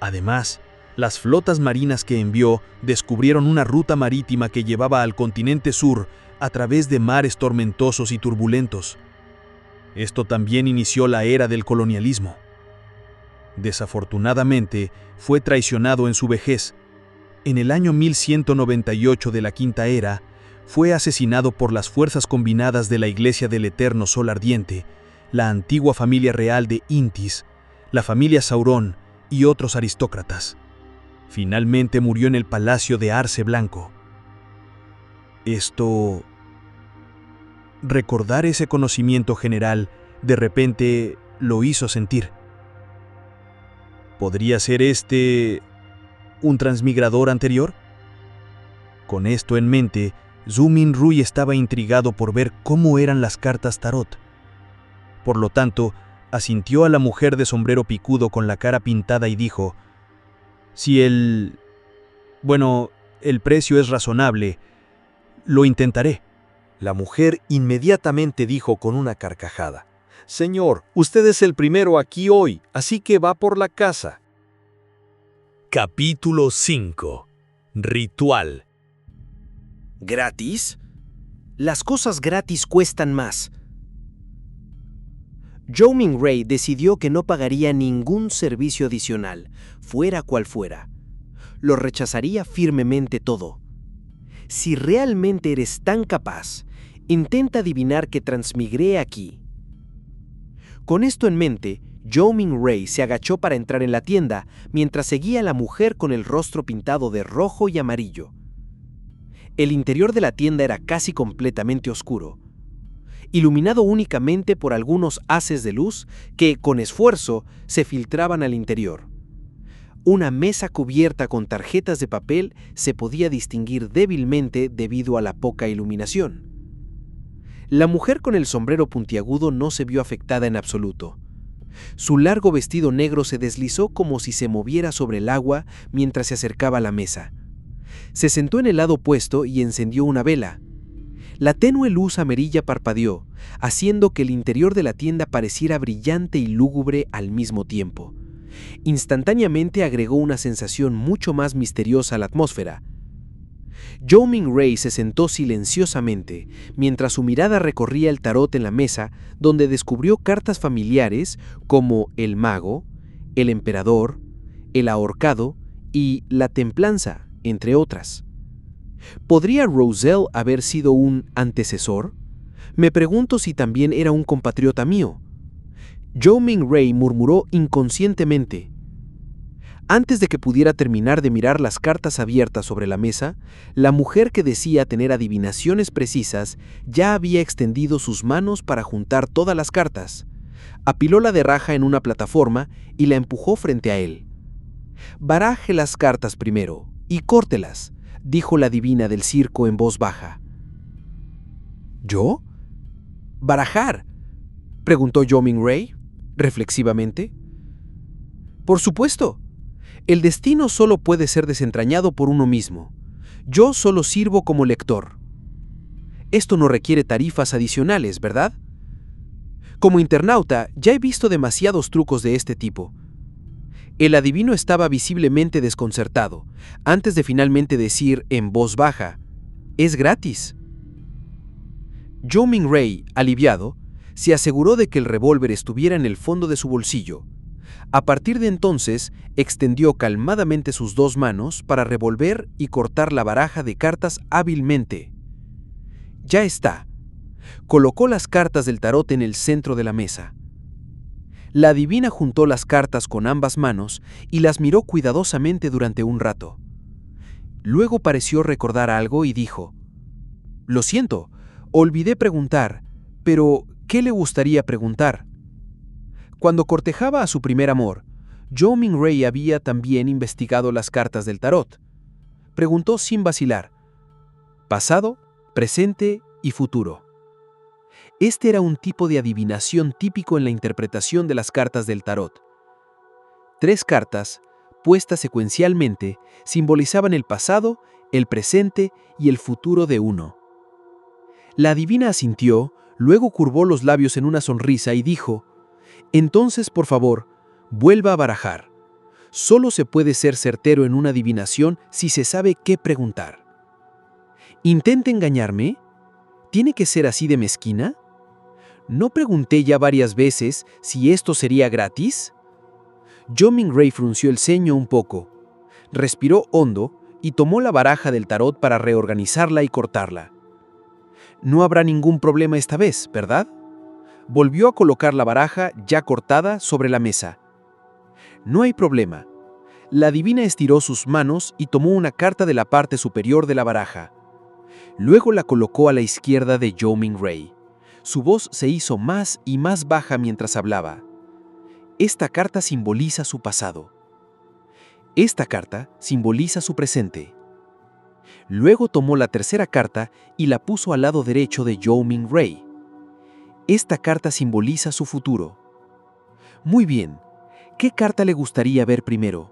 Además, las flotas marinas que envió descubrieron una ruta marítima que llevaba al continente sur a través de mares tormentosos y turbulentos. Esto también inició la era del colonialismo. Desafortunadamente, fue traicionado en su vejez. En el año 1198 de la Quinta Era, fue asesinado por las fuerzas combinadas de la Iglesia del Eterno Sol Ardiente, la antigua familia real de Intis, la familia Sauron y otros aristócratas. Finalmente murió en el palacio de Arce Blanco. Recordar ese conocimiento general, de repente lo hizo sentir. ¿Podría ser un transmigrador anterior? Con esto en mente, Zhu Minrui estaba intrigado por ver cómo eran las cartas tarot. Por lo tanto, asintió a la mujer de sombrero picudo con la cara pintada y dijo: «Si el precio es razonable, lo intentaré». La mujer inmediatamente dijo con una carcajada: «Señor, usted es el primero aquí hoy, así que va por la casa». Capítulo 5. Ritual. ¿Gratis? Las cosas gratis cuestan más. Zhou Minrui decidió que no pagaría ningún servicio adicional, fuera cual fuera. Lo rechazaría firmemente todo. Si realmente eres tan capaz, intenta adivinar que transmigré aquí. Con esto en mente, Zhou Minrui se agachó para entrar en la tienda mientras seguía a la mujer con el rostro pintado de rojo y amarillo. El interior de la tienda era casi completamente oscuro. iluminado únicamente por algunos haces de luz que, con esfuerzo, se filtraban al interior. Una mesa cubierta con tarjetas de papel se podía distinguir débilmente debido a la poca iluminación. La mujer con el sombrero puntiagudo no se vio afectada en absoluto. Su largo vestido negro se deslizó como si se moviera sobre el agua mientras se acercaba a la mesa. Se sentó en el lado opuesto y encendió una vela. La tenue luz amarilla parpadeó, haciendo que el interior de la tienda pareciera brillante y lúgubre al mismo tiempo. Instantáneamente agregó una sensación mucho más misteriosa a la atmósfera. Zhou Mingwei se sentó silenciosamente mientras su mirada recorría el tarot en la mesa, donde descubrió cartas familiares como el mago, el emperador, el ahorcado y la templanza, entre otras. ¿Podría Roselle haber sido un antecesor? Me pregunto si también era un compatriota mío. Zhou Mingwei murmuró inconscientemente. Antes de que pudiera terminar de mirar las cartas abiertas sobre la mesa, la mujer que decía tener adivinaciones precisas ya había extendido sus manos para juntar todas las cartas. Apiló la derraja en una plataforma y la empujó frente a él. «Baraje las cartas primero y córtelas», dijo la divina del circo en voz baja. ¿Yo? ¿Barajar?, preguntó Zhou Mingwei, reflexivamente. Por supuesto. El destino solo puede ser desentrañado por uno mismo. Yo solo sirvo como lector. Esto no requiere tarifas adicionales, ¿verdad? Como internauta, ya he visto demasiados trucos de este tipo. El adivino estaba visiblemente desconcertado, antes de finalmente decir en voz baja, «Es gratis». Zhou Mingwei, aliviado, se aseguró de que el revólver estuviera en el fondo de su bolsillo. A partir de entonces, extendió calmadamente sus dos manos para revolver y cortar la baraja de cartas hábilmente. Ya está. Colocó las cartas del tarot en el centro de la mesa. La adivina juntó las cartas con ambas manos y las miró cuidadosamente durante un rato. Luego pareció recordar algo y dijo, «Lo siento, olvidé preguntar, pero ¿qué le gustaría preguntar?» Cuando cortejaba a su primer amor, Zhou Mingwei había también investigado las cartas del tarot. Preguntó sin vacilar: pasado, presente y futuro. Este era un tipo de adivinación típico en la interpretación de las cartas del tarot. 3 cartas, puestas secuencialmente, simbolizaban el pasado, el presente y el futuro de uno. La adivina asintió, luego curvó los labios en una sonrisa y dijo: «Entonces, por favor, vuelva a barajar. Solo se puede ser certero en una adivinación si se sabe qué preguntar». ¿Intenta engañarme? ¿Tiene que ser así de mezquina? ¿No pregunté ya varias veces si esto sería gratis? Zhou Mingwei frunció el ceño un poco, respiró hondo y tomó la baraja del tarot para reorganizarla y cortarla. No habrá ningún problema esta vez, ¿verdad? Volvió a colocar la baraja ya cortada sobre la mesa. No hay problema. La adivina estiró sus manos y tomó una carta de la parte superior de la baraja. Luego la colocó a la izquierda de Zhou Mingwei. Su voz se hizo más y más baja mientras hablaba. Esta carta simboliza su pasado. Esta carta simboliza su presente. Luego tomó la tercera carta y la puso al lado derecho de Zhou Mingwei. Esta carta simboliza su futuro. Muy bien, ¿qué carta le gustaría ver primero?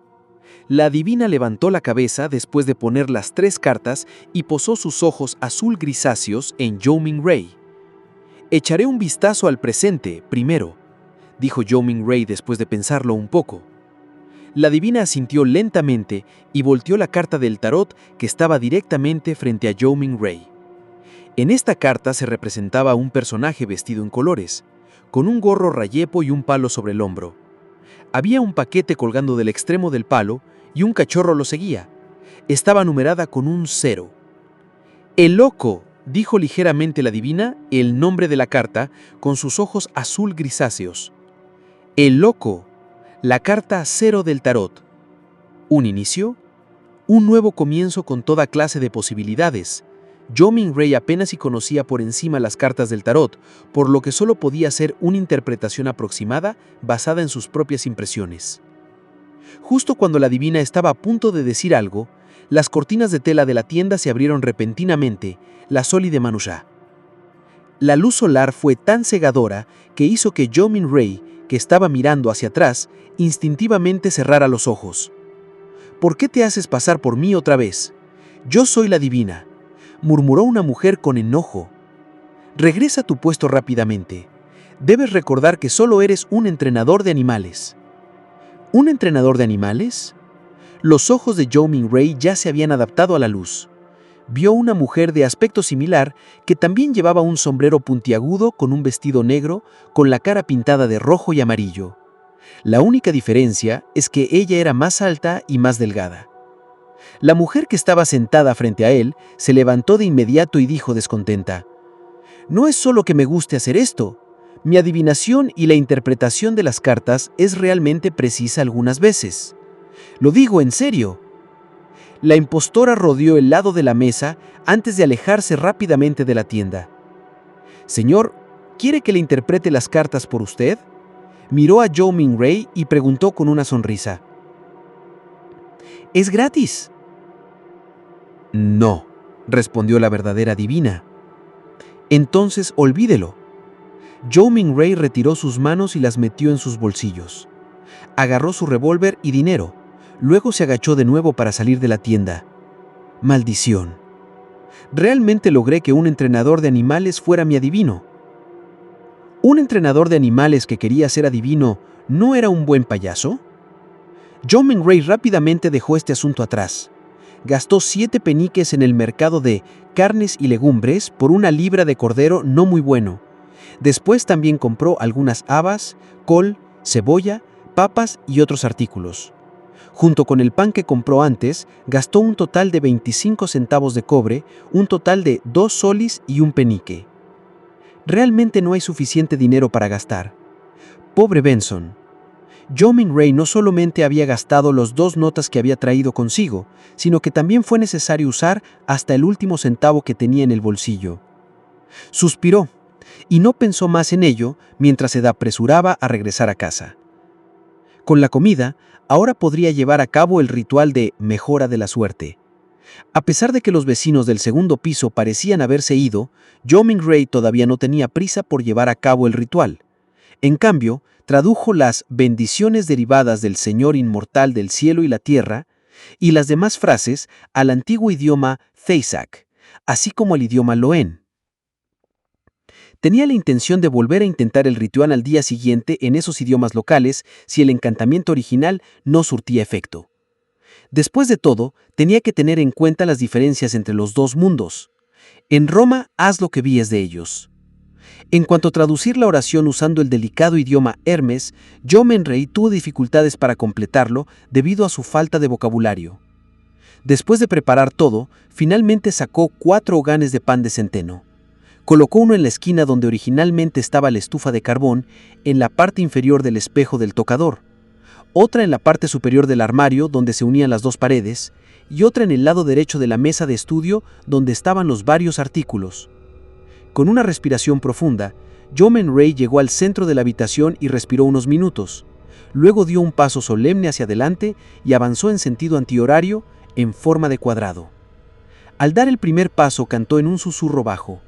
La adivina levantó la cabeza después de poner las 3 cartas y posó sus ojos azul grisáceos en Zhou Mingwei. «Echaré un vistazo al presente primero», dijo Zhou Mingwei después de pensarlo un poco. La adivina asintió lentamente y volteó la carta del tarot que estaba directamente frente a Zhou Mingwei. En esta carta se representaba a un personaje vestido en colores, con un gorro rayepo y un palo sobre el hombro. Había un paquete colgando del extremo del palo y un cachorro lo seguía. Estaba numerada con un 0. «El loco», dijo ligeramente la adivina el nombre de la carta con sus ojos azul grisáceos. «El loco», la carta 0 del tarot. ¿Un inicio? Un nuevo comienzo con toda clase de posibilidades. Zhou Mingrui apenas si conocía por encima las cartas del tarot, por lo que solo podía hacer una interpretación aproximada basada en sus propias impresiones. Justo cuando la adivina estaba a punto de decir algo, las cortinas de tela de la tienda se abrieron repentinamente, la Soli de Manusha. La luz solar fue tan cegadora que hizo que Zhou Mingrui, que estaba mirando hacia atrás, instintivamente cerrara los ojos. «¿Por qué te haces pasar por mí otra vez? Yo soy la adivina», murmuró una mujer con enojo. «Regresa a tu puesto rápidamente. Debes recordar que solo eres un entrenador de animales». ¿Un entrenador de animales? Los ojos de Zhou Mingrui ya se habían adaptado a la luz. Vio una mujer de aspecto similar que también llevaba un sombrero puntiagudo con un vestido negro con la cara pintada de rojo y amarillo. La única diferencia es que ella era más alta y más delgada. La mujer que estaba sentada frente a él se levantó de inmediato y dijo descontenta: «No es solo que me guste hacer esto. Mi adivinación y la interpretación de las cartas es realmente precisa algunas veces. Lo digo en serio». La impostora rodeó el lado de la mesa antes de alejarse rápidamente de la tienda. «Señor, ¿quiere que le interprete las cartas por usted?», miró a Zhou Mingrui y preguntó con una sonrisa. «¿Es gratis?». «No», respondió la verdadera adivina. «Entonces olvídelo». Zhou Mingrui retiró sus manos y las metió en sus bolsillos. Agarró su revólver y dinero. Luego se agachó de nuevo para salir de la tienda. «Maldición. Realmente logré que un entrenador de animales fuera mi adivino». ¿Un entrenador de animales que quería ser adivino no era un buen payaso? Zhou Mingrui rápidamente dejó este asunto atrás. Gastó 7 peniques en el mercado de carnes y legumbres por una libra de cordero no muy bueno. Después también compró algunas habas, col, cebolla, papas y otros artículos. Junto con el pan que compró antes, gastó un total de 25 centavos de cobre, un total de 2 solis y un penique. Realmente no hay suficiente dinero para gastar. Pobre Benson. Zhou Mingrui no solamente había gastado las 2 notas que había traído consigo, sino que también fue necesario usar hasta el último centavo que tenía en el bolsillo. Suspiró, y no pensó más en ello mientras se apresuraba a regresar a casa. Con la comida, ahora podría llevar a cabo el ritual de mejora de la suerte. A pesar de que los vecinos del segundo piso parecían haberse ido, Zhou Mingrui todavía no tenía prisa por llevar a cabo el ritual. En cambio, tradujo las bendiciones derivadas del Señor inmortal del cielo y la tierra y las demás frases al antiguo idioma Thaysak, así como al idioma Loen. Tenía la intención de volver a intentar el ritual al día siguiente en esos idiomas locales si el encantamiento original no surtía efecto. Después de todo, tenía que tener en cuenta las diferencias entre los dos mundos. En Roma, haz lo que víes de ellos. En cuanto a traducir la oración usando el delicado idioma Hermes, Zhou Mingrui tuvo dificultades para completarlo debido a su falta de vocabulario. Después de preparar todo, finalmente sacó 4 hoganes de pan de centeno. Colocó uno en la esquina donde originalmente estaba la estufa de carbón, en la parte inferior del espejo del tocador, otra en la parte superior del armario donde se unían las 2 paredes, y otra en el lado derecho de la mesa de estudio donde estaban los varios artículos. Con una respiración profunda, Zhou Mingrui llegó al centro de la habitación y respiró unos minutos. Luego dio un paso solemne hacia adelante y avanzó en sentido antihorario, en forma de cuadrado. Al dar el primer paso cantó en un susurro bajo: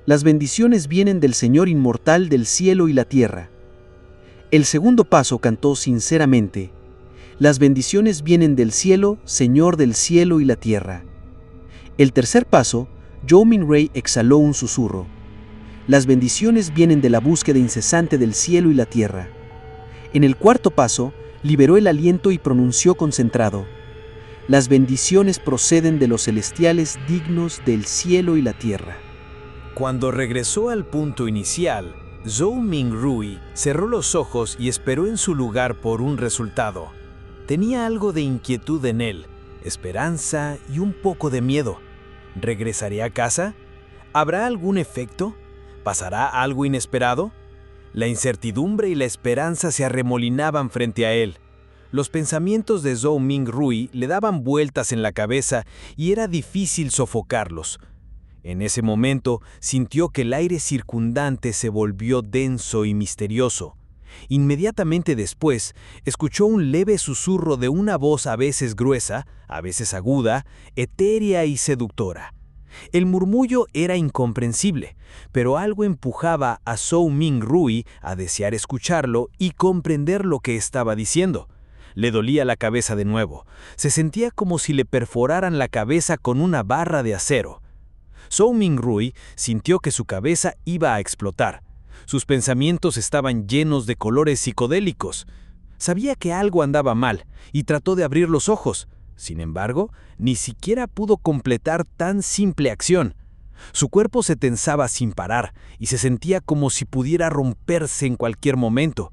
«Las bendiciones vienen del Señor inmortal del cielo y la tierra». El segundo paso cantó sinceramente: «Las bendiciones vienen del cielo, Señor del cielo y la tierra». El tercer paso, Zhou Mingrui exhaló un susurro: «Las bendiciones vienen de la búsqueda incesante del cielo y la tierra». En el cuarto paso, liberó el aliento y pronunció concentrado: «Las bendiciones proceden de los celestiales dignos del cielo y la tierra». Cuando regresó al punto inicial, Zhou Mingrui cerró los ojos y esperó en su lugar por un resultado. Tenía algo de inquietud en él, esperanza y un poco de miedo. ¿Regresaré a casa? ¿Habrá algún efecto? ¿Pasará algo inesperado? La incertidumbre y la esperanza se arremolinaban frente a él. Los pensamientos de Zhou Mingrui le daban vueltas en la cabeza y era difícil sofocarlos. En ese momento sintió que el aire circundante se volvió denso y misterioso. Inmediatamente después, escuchó un leve susurro de una voz a veces gruesa, a veces aguda, etérea y seductora. El murmullo era incomprensible, pero algo empujaba a Zhou Mingrui a desear escucharlo y comprender lo que estaba diciendo. Le dolía la cabeza de nuevo. Se sentía como si le perforaran la cabeza con una barra de acero. Zhou Mingrui sintió que su cabeza iba a explotar. Sus pensamientos estaban llenos de colores psicodélicos. Sabía que algo andaba mal y trató de abrir los ojos. Sin embargo, ni siquiera pudo completar tan simple acción. Su cuerpo se tensaba sin parar y se sentía como si pudiera romperse en cualquier momento.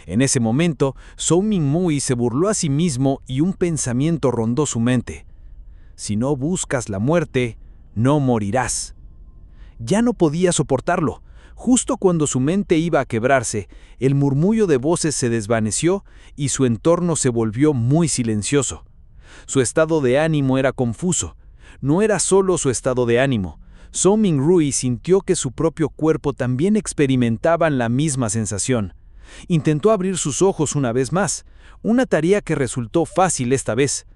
En ese momento, Zhou Mingrui se burló a sí mismo y un pensamiento rondó su mente. Si no buscas la muerte, no morirás. Ya no podía soportarlo. Justo cuando su mente iba a quebrarse, el murmullo de voces se desvaneció y su entorno se volvió muy silencioso. Su estado de ánimo era confuso. No era solo su estado de ánimo. Zhou Mingrui sintió que su propio cuerpo también experimentaba la misma sensación. Intentó abrir sus ojos una vez más, una tarea que resultó fácil esta vez.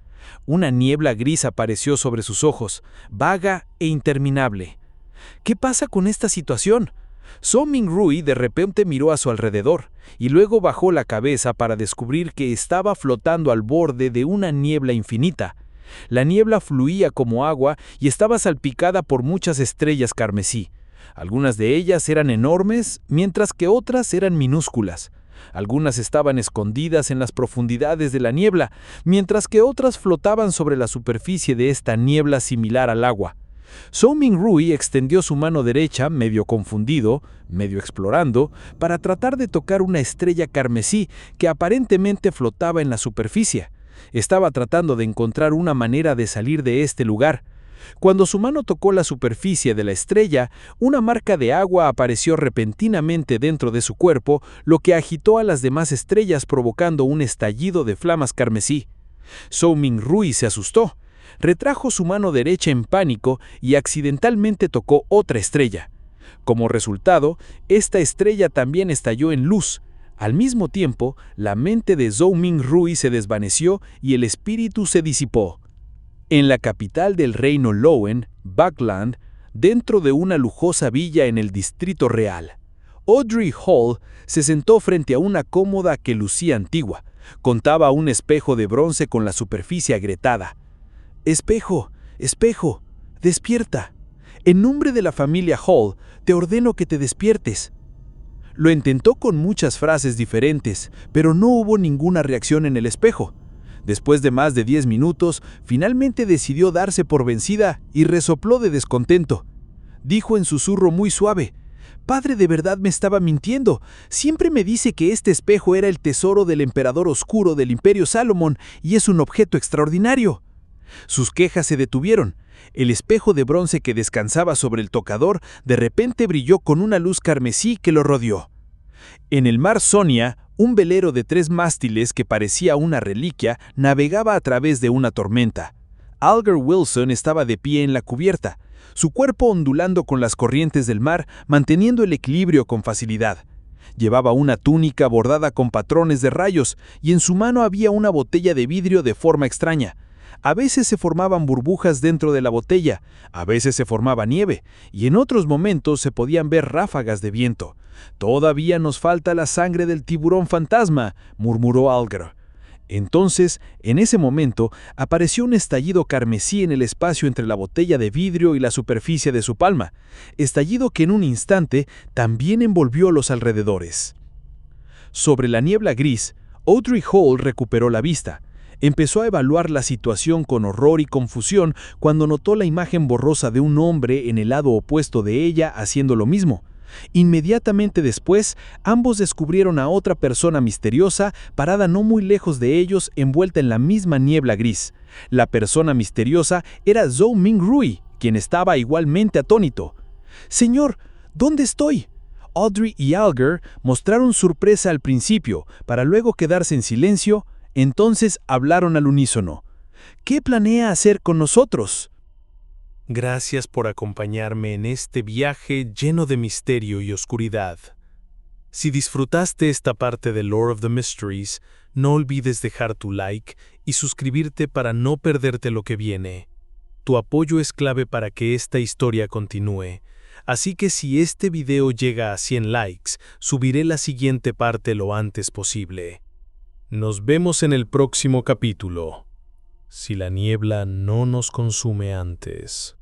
Una niebla gris apareció sobre sus ojos, vaga e interminable. ¿Qué pasa con esta situación? Zhou Mingrui de repente miró a su alrededor y luego bajó la cabeza para descubrir que estaba flotando al borde de una niebla infinita. La niebla fluía como agua y estaba salpicada por muchas estrellas carmesí. Algunas de ellas eran enormes, mientras que otras eran minúsculas. Algunas estaban escondidas en las profundidades de la niebla, mientras que otras flotaban sobre la superficie de esta niebla similar al agua. Zhou Mingrui extendió su mano derecha, medio confundido, medio explorando, para tratar de tocar una estrella carmesí que aparentemente flotaba en la superficie. Estaba tratando de encontrar una manera de salir de este lugar. Cuando su mano tocó la superficie de la estrella, una marca de agua apareció repentinamente dentro de su cuerpo, lo que agitó a las demás estrellas provocando un estallido de flamas carmesí. Zhou Mingrui se asustó. Retrajo su mano derecha en pánico y accidentalmente tocó otra estrella. Como resultado, esta estrella también estalló en luz. Al mismo tiempo, la mente de Zhou Mingrui se desvaneció y el espíritu se disipó. En la capital del reino Lowen, Backland, dentro de una lujosa villa en el Distrito Real, Audrey Hall se sentó frente a una cómoda que lucía antigua. Contaba un espejo de bronce con la superficie agrietada. «Espejo, espejo, despierta. En nombre de la familia Hall, te ordeno que te despiertes». Lo intentó con muchas frases diferentes, pero no hubo ninguna reacción en el espejo. Después de más de 10 minutos, finalmente decidió darse por vencida y resopló de descontento. Dijo en susurro muy suave: «Padre de verdad me estaba mintiendo. Siempre me dice que este espejo era el tesoro del emperador oscuro del Imperio Salomón y es un objeto extraordinario». Sus quejas se detuvieron. El espejo de bronce que descansaba sobre el tocador de repente brilló con una luz carmesí que lo rodeó. En el mar Sonia, un velero de 3 mástiles que parecía una reliquia navegaba a través de una tormenta. Alger Wilson estaba de pie en la cubierta, su cuerpo ondulando con las corrientes del mar, manteniendo el equilibrio con facilidad. Llevaba una túnica bordada con patrones de rayos y en su mano había una botella de vidrio de forma extraña. A veces se formaban burbujas dentro de la botella, a veces se formaba nieve, y en otros momentos se podían ver ráfagas de viento. «Todavía nos falta la sangre del tiburón fantasma», murmuró Alger. Entonces, en ese momento, apareció un estallido carmesí en el espacio entre la botella de vidrio y la superficie de su palma, estallido que en un instante también envolvió los alrededores. Sobre la niebla gris, Audrey Hall recuperó la vista. Empezó a evaluar la situación con horror y confusión cuando notó la imagen borrosa de un hombre en el lado opuesto de ella haciendo lo mismo. Inmediatamente después, ambos descubrieron a otra persona misteriosa parada no muy lejos de ellos, envuelta en la misma niebla gris. La persona misteriosa era Zhou Mingrui, quien estaba igualmente atónito. «Señor, ¿dónde estoy?». Audrey y Alger mostraron sorpresa al principio, para luego quedarse en silencio. Entonces hablaron al unísono. «¿Qué planea hacer con nosotros?». Gracias por acompañarme en este viaje lleno de misterio y oscuridad. Si disfrutaste esta parte de Lore of the Mysteries, no olvides dejar tu like y suscribirte para no perderte lo que viene. Tu apoyo es clave para que esta historia continúe, así que si este video llega a 100 likes, subiré la siguiente parte lo antes posible. Nos vemos en el próximo capítulo, si la niebla no nos consume antes.